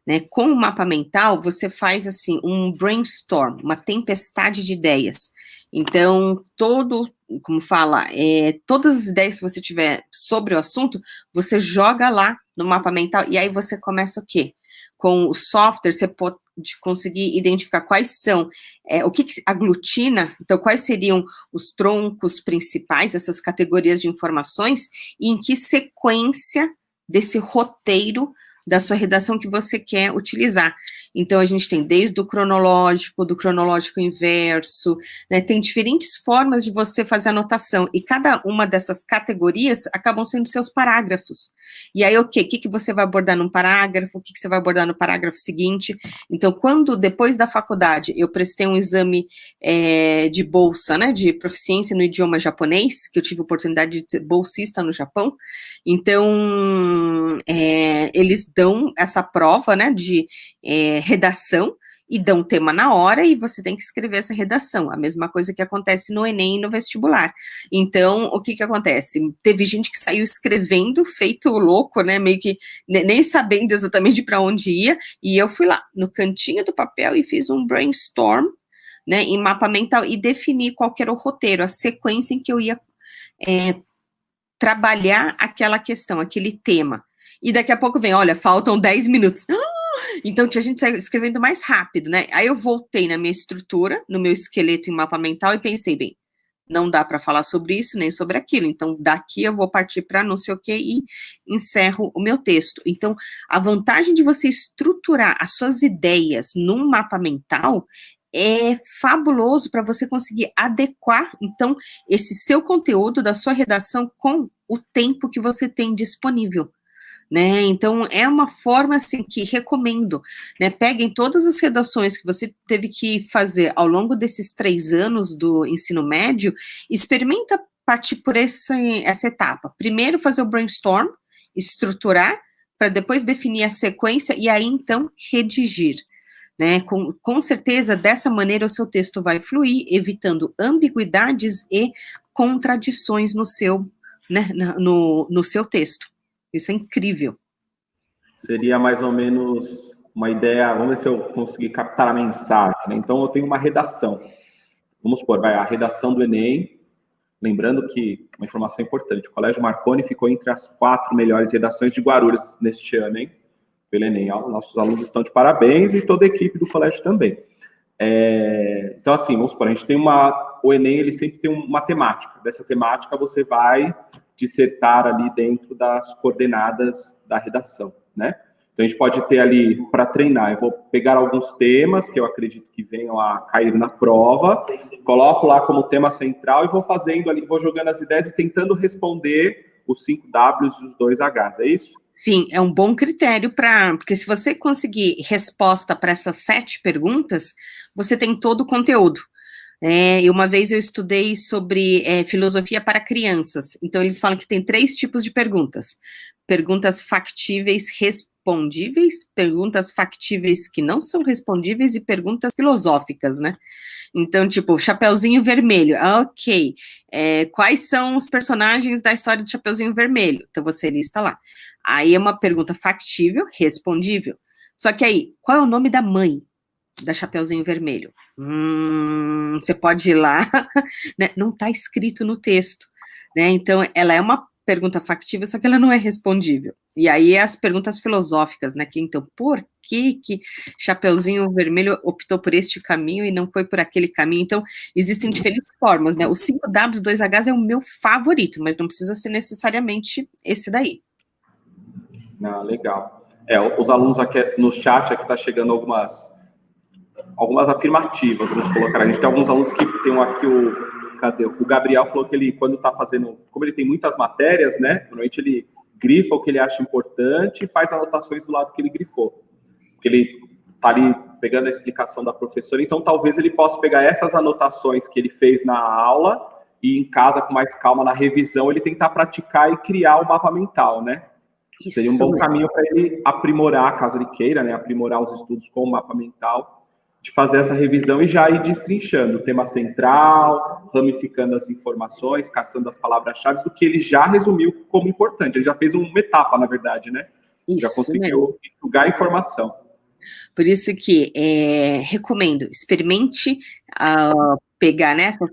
Né? Com o mapa mental, você faz assim um brainstorm, uma tempestade de ideias. Então, como fala, todas as ideias que você tiver sobre o assunto, você joga lá no mapa mental, e aí você começa o quê? Com o software, você pode conseguir identificar quais são, o que aglutina, então quais seriam os troncos principais, essas categorias de informações, e em que sequência desse roteiro da sua redação que você quer utilizar. Então, a gente tem desde o do cronológico inverso, né, tem diferentes formas de você fazer anotação, e cada uma dessas categorias acabam sendo seus parágrafos. E aí, o que você vai abordar num parágrafo, o que você vai abordar no parágrafo seguinte. Então, depois da faculdade, eu prestei um exame de bolsa, né, de proficiência no idioma japonês, que eu tive a oportunidade de ser bolsista no Japão. Então, eles dão essa prova, né, de redação, e dão um tema na hora, e você tem que escrever essa redação, a mesma coisa que acontece no Enem e no vestibular. Então, o que acontece? Teve gente que saiu escrevendo, feito louco, né, meio que nem sabendo exatamente para onde ia, e eu fui lá, no cantinho do papel, e fiz um brainstorm, né, em mapa mental, e defini qual que era o roteiro, a sequência em que eu ia trabalhar aquela questão, aquele tema. E daqui a pouco vem, olha, faltam 10 minutos. Então, tinha gente escrevendo mais rápido, né? Aí eu voltei na minha estrutura, no meu esqueleto em mapa mental, e pensei, bem, não dá para falar sobre isso, nem sobre aquilo. Então, daqui eu vou partir para não sei o quê e encerro o meu texto. Então, a vantagem de você estruturar as suas ideias num mapa mental é fabuloso para você conseguir adequar, então, esse seu conteúdo da sua redação com o tempo que você tem disponível. Né? Então, é uma forma, assim, que recomendo, né? Peguem todas as redações que você teve que fazer ao longo desses 3 anos do ensino médio, experimenta partir por essa etapa. Primeiro fazer o brainstorm, estruturar, para depois definir a sequência, e aí, então, redigir. Né? Com certeza, dessa maneira, o seu texto vai fluir, evitando ambiguidades e contradições no seu, né, no seu texto. Isso é incrível. Seria mais ou menos uma ideia, vamos ver se eu consegui captar a mensagem, né? Então, eu tenho uma redação. Vamos supor, a redação do Enem, lembrando que, uma informação importante, o Colégio Marconi ficou entre as 4 melhores redações de Guarulhos neste ano, hein? Pelo Enem. Nossos alunos estão de parabéns, e toda a equipe do colégio também. Então, assim, vamos supor, a gente tem o Enem, ele sempre tem uma temática. Dessa temática, você vai dissertar ali dentro das coordenadas da redação, né? Então, a gente pode ter ali, para treinar, eu vou pegar alguns temas que eu acredito que venham a cair na prova, coloco lá como tema central e vou fazendo ali, vou jogando as ideias e tentando responder os 5 Ws e os 2 Hs, é isso? Sim, é um bom critério porque se você conseguir resposta para essas 7 perguntas, você tem todo o conteúdo. E uma vez eu estudei sobre filosofia para crianças, então eles falam que tem 3 tipos de perguntas: perguntas factíveis, respondíveis, perguntas factíveis que não são respondíveis, e perguntas filosóficas, né? Então, tipo, Chapeuzinho Vermelho, ok, quais são os personagens da história do Chapeuzinho Vermelho? Então você lista lá. Aí é uma pergunta factível, respondível. Só que aí, qual é o nome da mãe da Chapeuzinho Vermelho? Você pode ir lá, né? Não está escrito no texto, né? Então, ela é uma pergunta factível, só que ela não é respondível. E aí, as perguntas filosóficas, né? Então, por que Chapeuzinho Vermelho optou por este caminho e não foi por aquele caminho? Então, existem diferentes formas, né? O 5W, 2Hs é o meu favorito, mas não precisa ser necessariamente esse daí. Legal. Os alunos aqui no chat, aqui tá chegando algumas afirmativas, vamos colocar. A gente tem alguns alunos que tem aqui o Gabriel falou que ele, quando está fazendo, como ele tem muitas matérias, né, normalmente ele grifa o que ele acha importante e faz anotações do lado que ele grifou. Porque ele está ali pegando a explicação da professora, então talvez ele possa pegar essas anotações que ele fez na aula e em casa, com mais calma, na revisão, ele tentar praticar e criar o mapa mental, né? Seria um bom caminho para ele aprimorar, caso ele queira, né, aprimorar os estudos com o mapa mental, de fazer essa revisão e já ir destrinchando o tema central, ramificando as informações, caçando as palavras-chave do que ele já resumiu como importante. Ele já fez uma etapa, na verdade, né? Já conseguiu enxugar a informação. Por isso que recomendo, experimente pegar nessas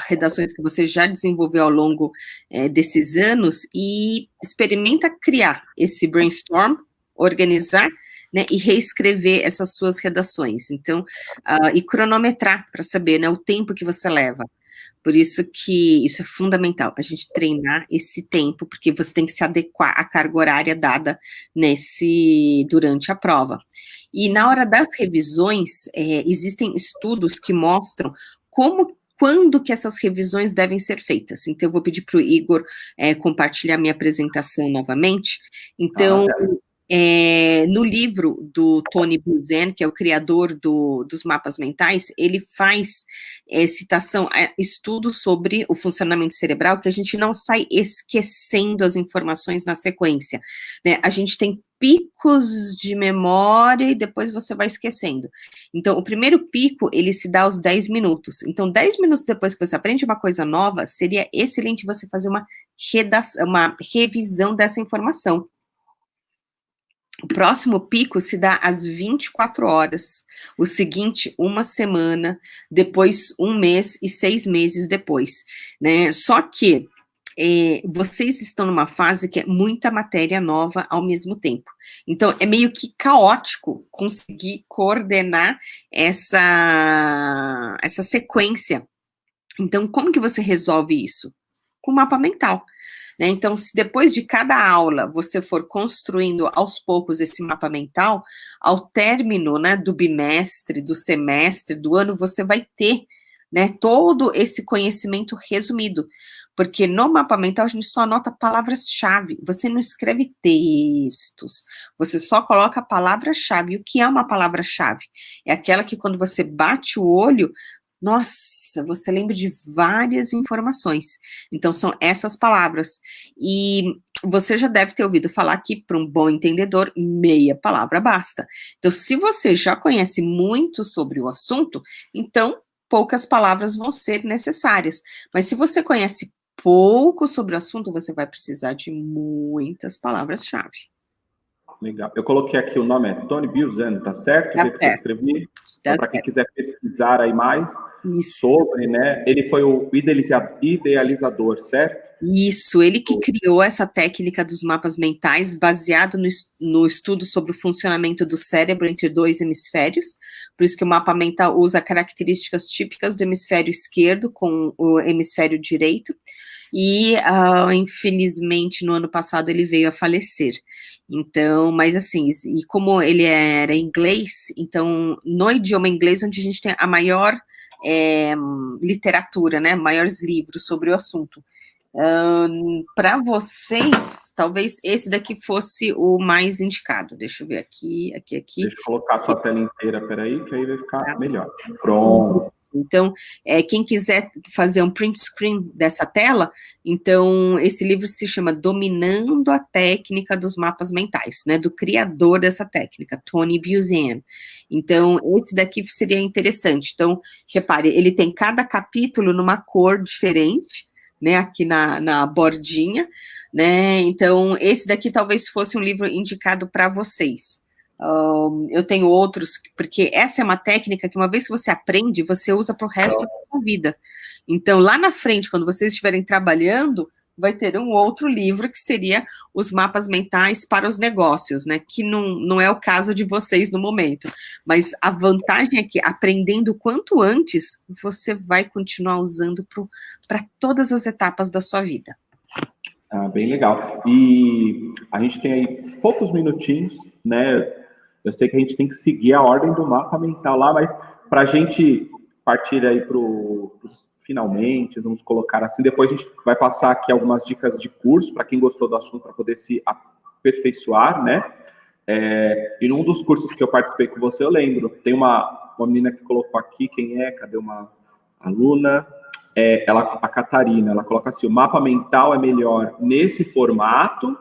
redações que você já desenvolveu ao longo desses anos e experimenta criar esse brainstorm, organizar, né, e reescrever essas suas redações. Então, e cronometrar para saber, né, o tempo que você leva. Por isso que isso é fundamental, a gente treinar esse tempo, porque você tem que se adequar à carga horária dada durante a prova. E na hora das revisões, existem estudos que mostram quando que essas revisões devem ser feitas. Então, eu vou pedir para o Igor compartilhar minha apresentação novamente. Então, no livro do Tony Buzan, que é o criador dos mapas mentais, ele faz citação a estudos sobre o funcionamento cerebral, que a gente não sai esquecendo as informações na sequência, né? A gente tem picos de memória e depois você vai esquecendo. Então, o primeiro pico, ele se dá aos 10 minutos. Então, 10 minutos depois que você aprende uma coisa nova, seria excelente você fazer uma revisão dessa informação. O próximo pico se dá às 24 horas, o seguinte, uma semana, depois um mês e 6 meses depois, né? Só que vocês estão numa fase que é muita matéria nova ao mesmo tempo. Então, é meio que caótico conseguir coordenar essa sequência. Então, como que você resolve isso? Com mapa mental. Né? Então, se depois de cada aula você for construindo aos poucos esse mapa mental, ao término, né, do bimestre, do semestre, do ano, você vai ter, né, todo esse conhecimento resumido. Porque no mapa mental a gente só anota palavras-chave, você não escreve textos, você só coloca a palavra-chave. O que é uma palavra-chave? É aquela que quando você bate o olho, nossa, você lembra de várias informações. Então, são essas palavras. E você já deve ter ouvido falar que, para um bom entendedor, meia palavra basta. Então, se você já conhece muito sobre o assunto, então, poucas palavras vão ser necessárias. Mas se você conhece pouco sobre o assunto, você vai precisar de muitas palavras-chave. Legal. Eu coloquei aqui o nome, é Tony Buzan, tá certo? Tá certo. Que eu escrevi. Então, para quem quiser pesquisar aí mais sobre, né? Ele foi o idealizador, certo? Isso, ele que criou essa técnica dos mapas mentais, baseado no estudo sobre o funcionamento do cérebro entre dois hemisférios. Por isso que o mapa mental usa características típicas do hemisfério esquerdo com o hemisfério direito. E, infelizmente, no ano passado ele veio a falecer. Então, mas assim, e como ele era inglês, então, no idioma inglês, onde a gente tem a maior literatura, né, maiores livros sobre o assunto. Para vocês, talvez esse daqui fosse o mais indicado. Deixa eu ver aqui. Deixa eu colocar a sua tela inteira, peraí, que aí vai ficar melhor. Pronto. Então, quem quiser fazer um print screen dessa tela, então, esse livro se chama Dominando a Técnica dos Mapas Mentais, né, do criador dessa técnica, Tony Buzan. Então, esse daqui seria interessante. Então, repare, ele tem cada capítulo numa cor diferente, né, aqui na bordinha, né, então, esse daqui talvez fosse um livro indicado para vocês. Eu tenho outros, porque essa é uma técnica que uma vez que você aprende, você usa para o resto da sua vida. Então, lá na frente, quando vocês estiverem trabalhando, vai ter um outro livro que seria Os Mapas Mentais para os Negócios, né, que não é o caso de vocês no momento. Mas a vantagem é que, aprendendo quanto antes, você vai continuar usando para todas as etapas da sua vida. Bem legal. E a gente tem aí poucos minutinhos, né? Eu sei que a gente tem que seguir a ordem do mapa mental lá, mas para a gente partir aí para os finalmente, vamos colocar assim, depois a gente vai passar aqui algumas dicas de curso para quem gostou do assunto, para poder se aperfeiçoar, né? E num dos cursos que eu participei com você, eu lembro, tem uma menina que colocou aqui, quem é? Cadê uma aluna? A Catarina, ela coloca assim, o mapa mental é melhor nesse formato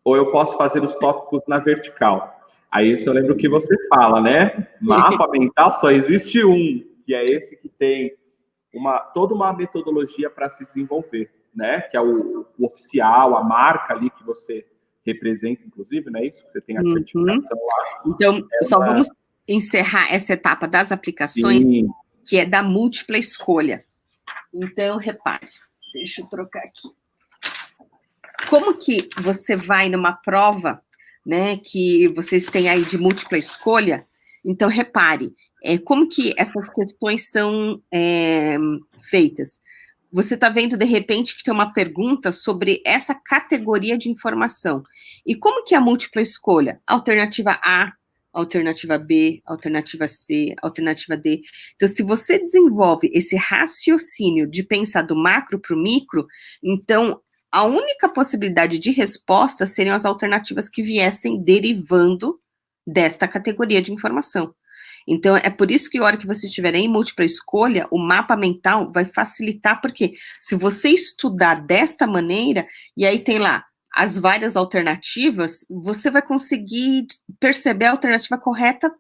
ou eu posso fazer os tópicos na vertical. Aí isso eu lembro que você fala, né? Mapa mental só existe um, que é esse que tem toda uma metodologia para se desenvolver, né? Que é o oficial, a marca ali que você representa, inclusive, não é isso? Você tem a certificação lá. Então, só vamos encerrar essa etapa das aplicações, sim, que é da múltipla escolha. Então, repare, deixa eu trocar aqui. Como que você vai numa prova, né, que vocês têm aí de múltipla escolha? Então, repare, como que essas questões são feitas? Você está vendo, de repente, que tem uma pergunta sobre essa categoria de informação. E como que é a múltipla escolha? Alternativa A, alternativa B, alternativa C, alternativa D. Então, se você desenvolve esse raciocínio de pensar do macro para o micro, então, a única possibilidade de resposta seriam as alternativas que viessem derivando desta categoria de informação. Então, é por isso que a hora que você estiver em múltipla escolha, o mapa mental vai facilitar, porque se você estudar desta maneira, e aí tem lá as várias alternativas, você vai conseguir perceber a alternativa correta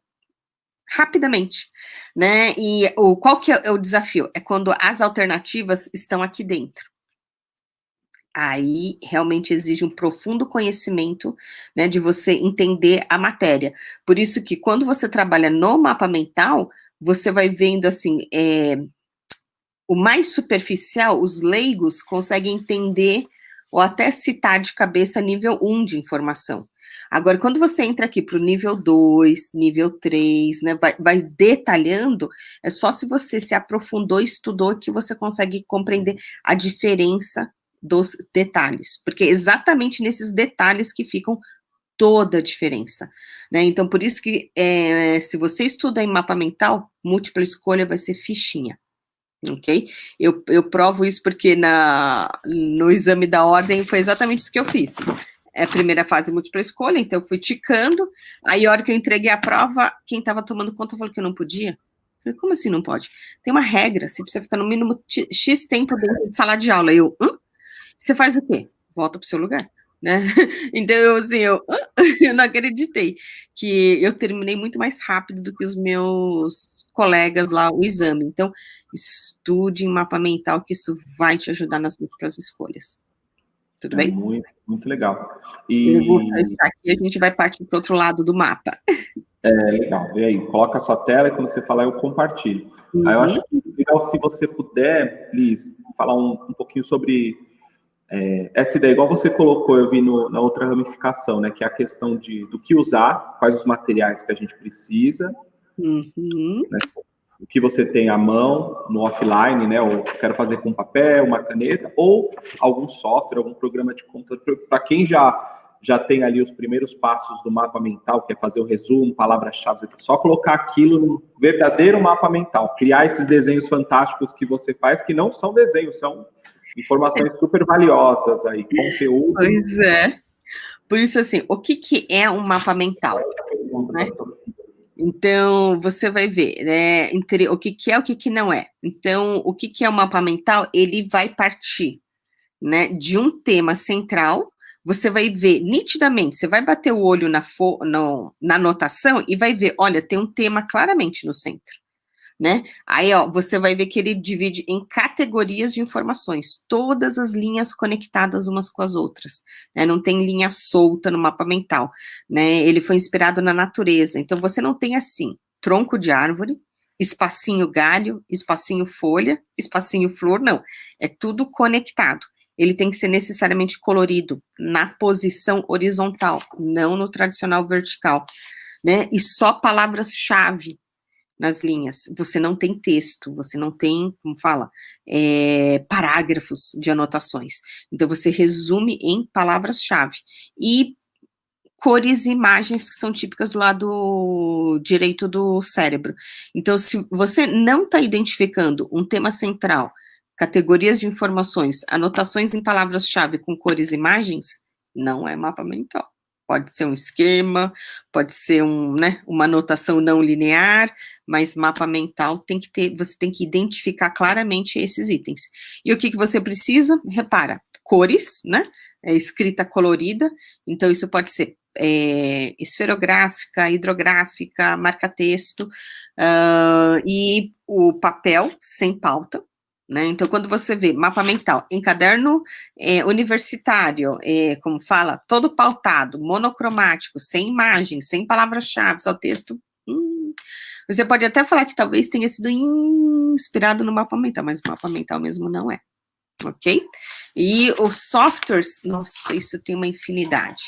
rapidamente, né? E qual que é o desafio? É quando as alternativas estão aqui dentro. Aí realmente exige um profundo conhecimento, né, de você entender a matéria. Por isso que quando você trabalha no mapa mental, você vai vendo assim, o mais superficial, os leigos conseguem entender ou até citar de cabeça nível 1 de informação. Agora, quando você entra aqui para o nível 2, nível 3, né, vai detalhando, é só se você se aprofundou, estudou, que você consegue compreender a diferença dos detalhes, porque é exatamente nesses detalhes que ficam toda a diferença, né? Então, por isso que se você estuda em mapa mental, múltipla escolha vai ser fichinha, ok? Eu provo isso porque no exame da ordem foi exatamente isso que eu fiz. É a primeira fase múltipla escolha, então eu fui ticando, aí a hora que eu entreguei a prova, quem estava tomando conta falou que eu não podia. Eu falei, como assim não pode? Tem uma regra, você precisa ficar no mínimo X tempo dentro de sala de aula. Você faz o quê? Volta para o seu lugar, né? Então, assim, eu não acreditei que eu terminei muito mais rápido do que os meus colegas lá, o exame. Então, estude em mapa mental, que isso vai te ajudar nas múltiplas escolhas. Tudo bem? Muito, muito legal. Eu vou fechar aqui, a gente vai partir para o outro lado do mapa. Legal, vê aí, coloca a sua tela e quando você falar eu compartilho. Aí eu acho que legal se você puder, Liz, falar um pouquinho sobre essa ideia, igual você colocou, eu vi na outra ramificação, né, que é a questão do que usar, quais os materiais que a gente precisa, né, o que você tem à mão, no offline, né, ou quero fazer com papel, uma caneta, ou algum software, algum programa de computador, para quem já tem ali os primeiros passos do mapa mental, que é fazer o resumo, palavras-chave, só colocar aquilo no verdadeiro mapa mental, criar esses desenhos fantásticos que você faz, que não são desenhos, são informações super valiosas aí, conteúdo. Pois é. Por isso, assim, o que é um mapa mental? Né? Então, você vai ver, né, entre o que é e o que não é. Então, o que é um mapa mental? Ele vai partir, né, de um tema central. Você vai ver nitidamente, você vai bater o olho na anotação e vai ver, olha, tem um tema claramente no centro, né? Aí, ó, você vai ver que ele divide em categorias de informações, todas as linhas conectadas umas com as outras, né? Não tem linha solta no mapa mental, né? Ele foi inspirado na natureza, então você não tem assim, tronco de árvore, espacinho galho, espacinho folha, espacinho flor, não, é tudo conectado. Ele tem que ser necessariamente colorido na posição horizontal, não no tradicional vertical, né? E só palavras-chave nas linhas. Você não tem texto, você não tem, como fala, parágrafos de anotações. Então, você resume em palavras-chave. E cores e imagens que são típicas do lado direito do cérebro. Então, se você não está identificando um tema central, categorias de informações, anotações em palavras-chave com cores e imagens, não é mapa mental. Pode ser um esquema, pode ser uma anotação não linear, mas mapa mental tem que ter, você tem que identificar claramente esses itens. E o que você precisa? Repara, cores, né? Escrita colorida, então isso pode ser esferográfica, hidrográfica, marca-texto, e o papel sem pauta, né? Então, quando você vê mapa mental em caderno universitário, como fala, todo pautado, monocromático, sem imagem, sem palavra-chave, só texto, você pode até falar que talvez tenha sido inspirado no mapa mental, mas o mapa mental mesmo não é, ok? E os softwares, nossa, isso tem uma infinidade.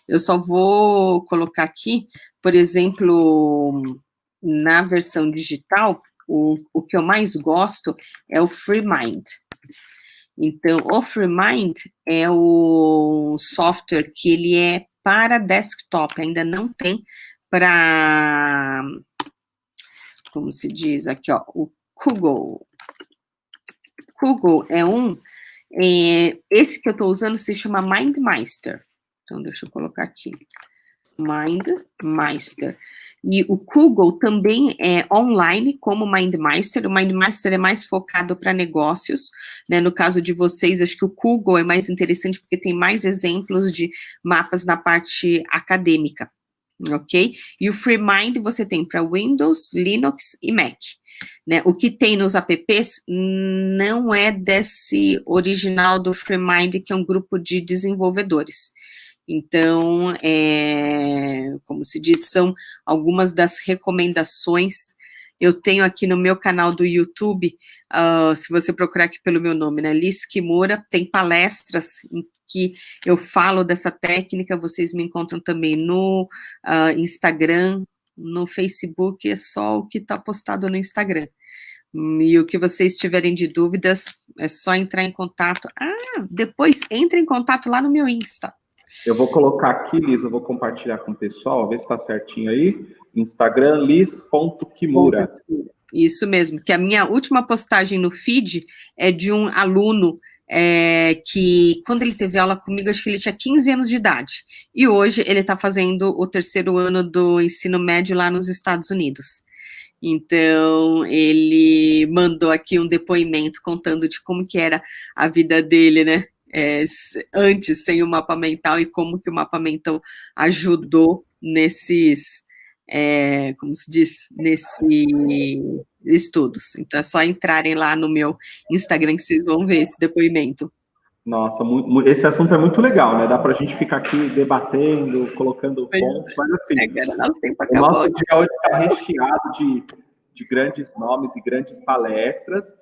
Eu só vou colocar aqui, por exemplo, na versão digital, o que eu mais gosto é o FreeMind. Então, o FreeMind é o software que ele é para desktop, ainda não tem para, como se diz aqui, ó, o Google. Google é esse que eu estou usando se chama MindMeister. Então, deixa eu colocar aqui. MindMeister. E o Google também é online, como o MindMeister. O MindMeister é mais focado para negócios, né? No caso de vocês, acho que o Google é mais interessante porque tem mais exemplos de mapas na parte acadêmica, ok? E o FreeMind você tem para Windows, Linux e Mac. Né, o que tem nos apps não é desse original do FreeMind, que é um grupo de desenvolvedores. Então, como se diz, são algumas das recomendações. Eu tenho aqui no meu canal do YouTube, se você procurar aqui pelo meu nome, né, Liz Kimura, tem palestras em que eu falo dessa técnica, vocês me encontram também no Instagram, no Facebook, é só o que está postado no Instagram. E o que vocês tiverem de dúvidas, é só entrar em contato. Depois entra em contato lá no meu Insta. Eu vou colocar aqui, Liz, eu vou compartilhar com o pessoal, ver se está certinho aí. Instagram, liz.kimura. Isso mesmo, que a minha última postagem no feed é de um aluno que, quando ele teve aula comigo, acho que ele tinha 15 anos de idade. E hoje ele está fazendo o 3º ano do ensino médio lá nos Estados Unidos. Então, ele mandou aqui um depoimento contando de como que era a vida dele, né? Antes, sem o mapa mental, e como que o mapa mental ajudou nesses, como se diz, nesses estudos. Então, é só entrarem lá no meu Instagram que vocês vão ver esse depoimento. Nossa, esse assunto é muito legal, né? Dá para a gente ficar aqui debatendo, colocando pontos, mas assim, o nosso dia hoje está recheado de grandes nomes e grandes palestras.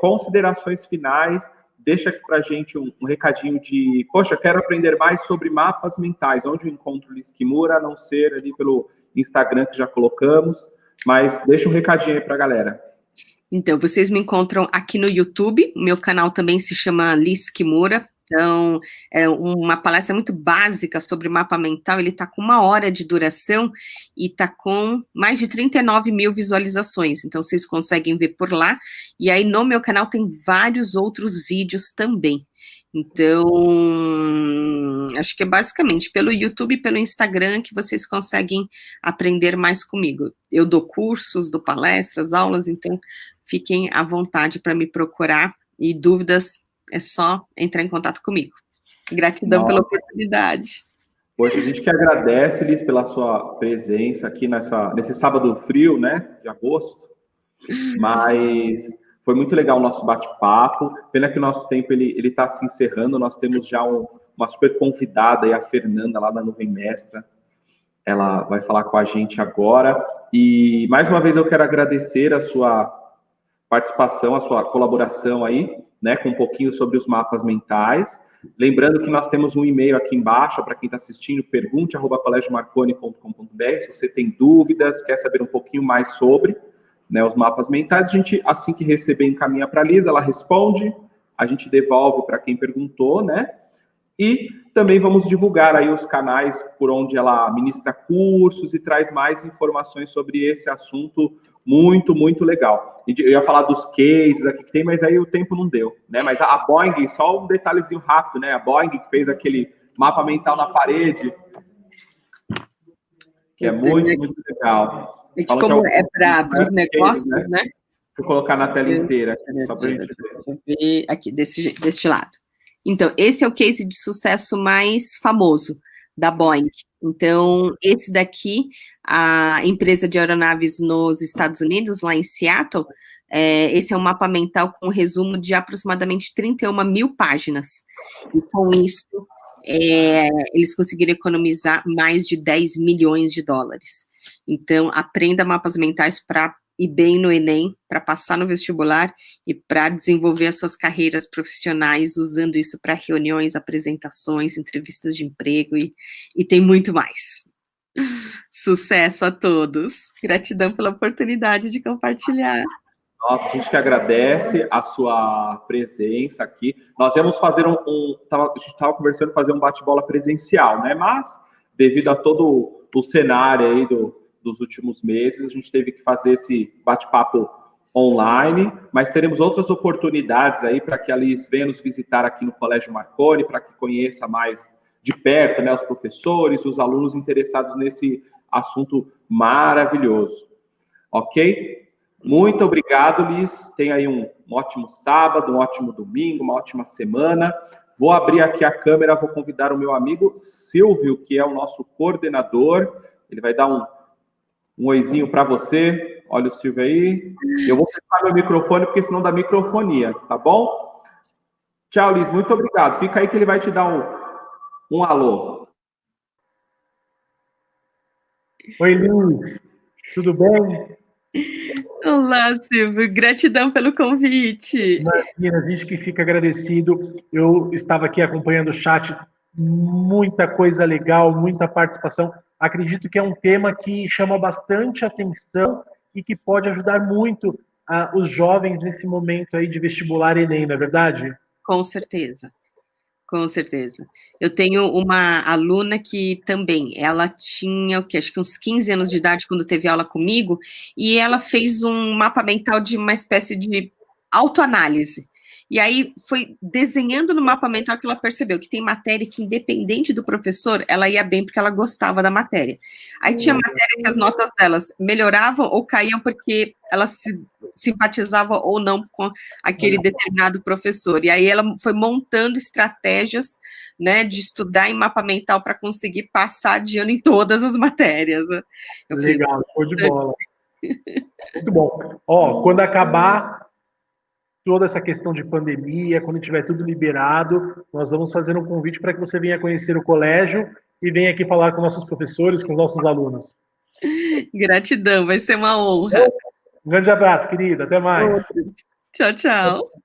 Considerações finais, deixa aqui para a gente um recadinho de, poxa, quero aprender mais sobre mapas mentais, onde eu encontro Liz Kimura, a não ser ali pelo Instagram que já colocamos, mas deixa um recadinho aí para a galera. Então, vocês me encontram aqui no YouTube, o meu canal também se chama Liz Kimura. Então, é uma palestra muito básica sobre mapa mental, ele está com 1 hora de duração e está com mais de 39 mil visualizações, então vocês conseguem ver por lá, e aí no meu canal tem vários outros vídeos também. Então, acho que é basicamente pelo YouTube e pelo Instagram que vocês conseguem aprender mais comigo. Eu dou cursos, dou palestras, aulas, então fiquem à vontade para me procurar, e dúvidas é só entrar em contato comigo. Gratidão pela oportunidade. Poxa, a gente que agradece, Liz, pela sua presença aqui nesse sábado frio, né, de agosto, mas foi muito legal o nosso bate-papo. Pena que o nosso tempo ele está se encerrando. Nós temos já uma super convidada aí, a Fernanda, lá da Nuvem Mestra. Ela vai falar com a gente agora. E mais uma vez eu quero agradecer a sua participação, a sua colaboração aí, né, com um pouquinho sobre os mapas mentais. Lembrando que nós temos um e-mail aqui embaixo, para quem está assistindo, pergunte@colégiomarconi.com.br, se você tem dúvidas, quer saber um pouquinho mais sobre, né, os mapas mentais, a gente, assim que receber, encaminha para a Liz, ela responde, a gente devolve para quem perguntou, né, e também vamos divulgar aí os canais por onde ela ministra cursos e traz mais informações sobre esse assunto muito, muito legal. Eu ia falar dos cases aqui que tem, mas aí o tempo não deu, né? Mas a Boeing, só um detalhezinho rápido, né? A Boeing que fez aquele mapa mental na parede, que é muito, muito legal. E como para os negócios, né? Vou colocar na tela inteira, só para a gente ver. Aqui, deste lado. Então, esse é o case de sucesso mais famoso da Boeing. Então, esse daqui, a empresa de aeronaves nos Estados Unidos, lá em Seattle, esse é um mapa mental com um resumo de aproximadamente 31 mil páginas. E com isso, eles conseguiram economizar mais de 10 milhões de dólares. Então, aprenda mapas mentais para ir bem no Enem, para passar no vestibular e para desenvolver as suas carreiras profissionais, usando isso para reuniões, apresentações, entrevistas de emprego e tem muito mais. Sucesso a todos. Gratidão pela oportunidade de compartilhar. Nossa, a gente que agradece a sua presença aqui. Nós íamos fazer a gente estava conversando fazer um bate-bola presencial, né? Mas, devido a todo o cenário aí dos últimos meses, a gente teve que fazer esse bate-papo online, mas teremos outras oportunidades aí para que a Liz venha nos visitar aqui no Colégio Marconi, para que conheça mais de perto, né, os professores, os alunos interessados nesse assunto maravilhoso. Ok? Muito obrigado, Liz. Tenha aí um ótimo sábado, um ótimo domingo, uma ótima semana. Vou abrir aqui a câmera, vou convidar o meu amigo Silvio, que é o nosso coordenador. Ele vai dar um oizinho para você. Olha o Silvio aí. Eu vou fechar meu microfone, porque senão dá microfonia, tá bom? Tchau, Liz. Muito obrigado. Fica aí que ele vai te dar um alô. Oi, Liz. Tudo bem? Olá, Silvio. Gratidão pelo convite. Imagina, a gente que fica agradecido. Eu estava aqui acompanhando o chat, muita coisa legal, muita participação. Acredito que é um tema que chama bastante atenção e que pode ajudar muito os jovens nesse momento aí de vestibular Enem, não é verdade? Com certeza. Com certeza. Eu tenho uma aluna que também, ela tinha, o quê? Acho que uns 15 anos de idade quando teve aula comigo, e ela fez um mapa mental de uma espécie de autoanálise. E aí foi desenhando no mapa mental que ela percebeu que tem matéria que, independente do professor, ela ia bem porque ela gostava da matéria. Aí tinha matéria que as notas delas melhoravam ou caíam porque ela se simpatizava ou não com aquele determinado professor. E aí ela foi montando estratégias, né, de estudar em mapa mental para conseguir passar de ano em todas as matérias. Legal, show de bola. Muito bom. Ó, quando acabar toda essa questão de pandemia, quando tiver tudo liberado, nós vamos fazer um convite para que você venha conhecer o colégio e venha aqui falar com nossos professores, com nossos alunos. Gratidão, vai ser uma honra. Um grande abraço, querida. Até mais. Tchau, tchau.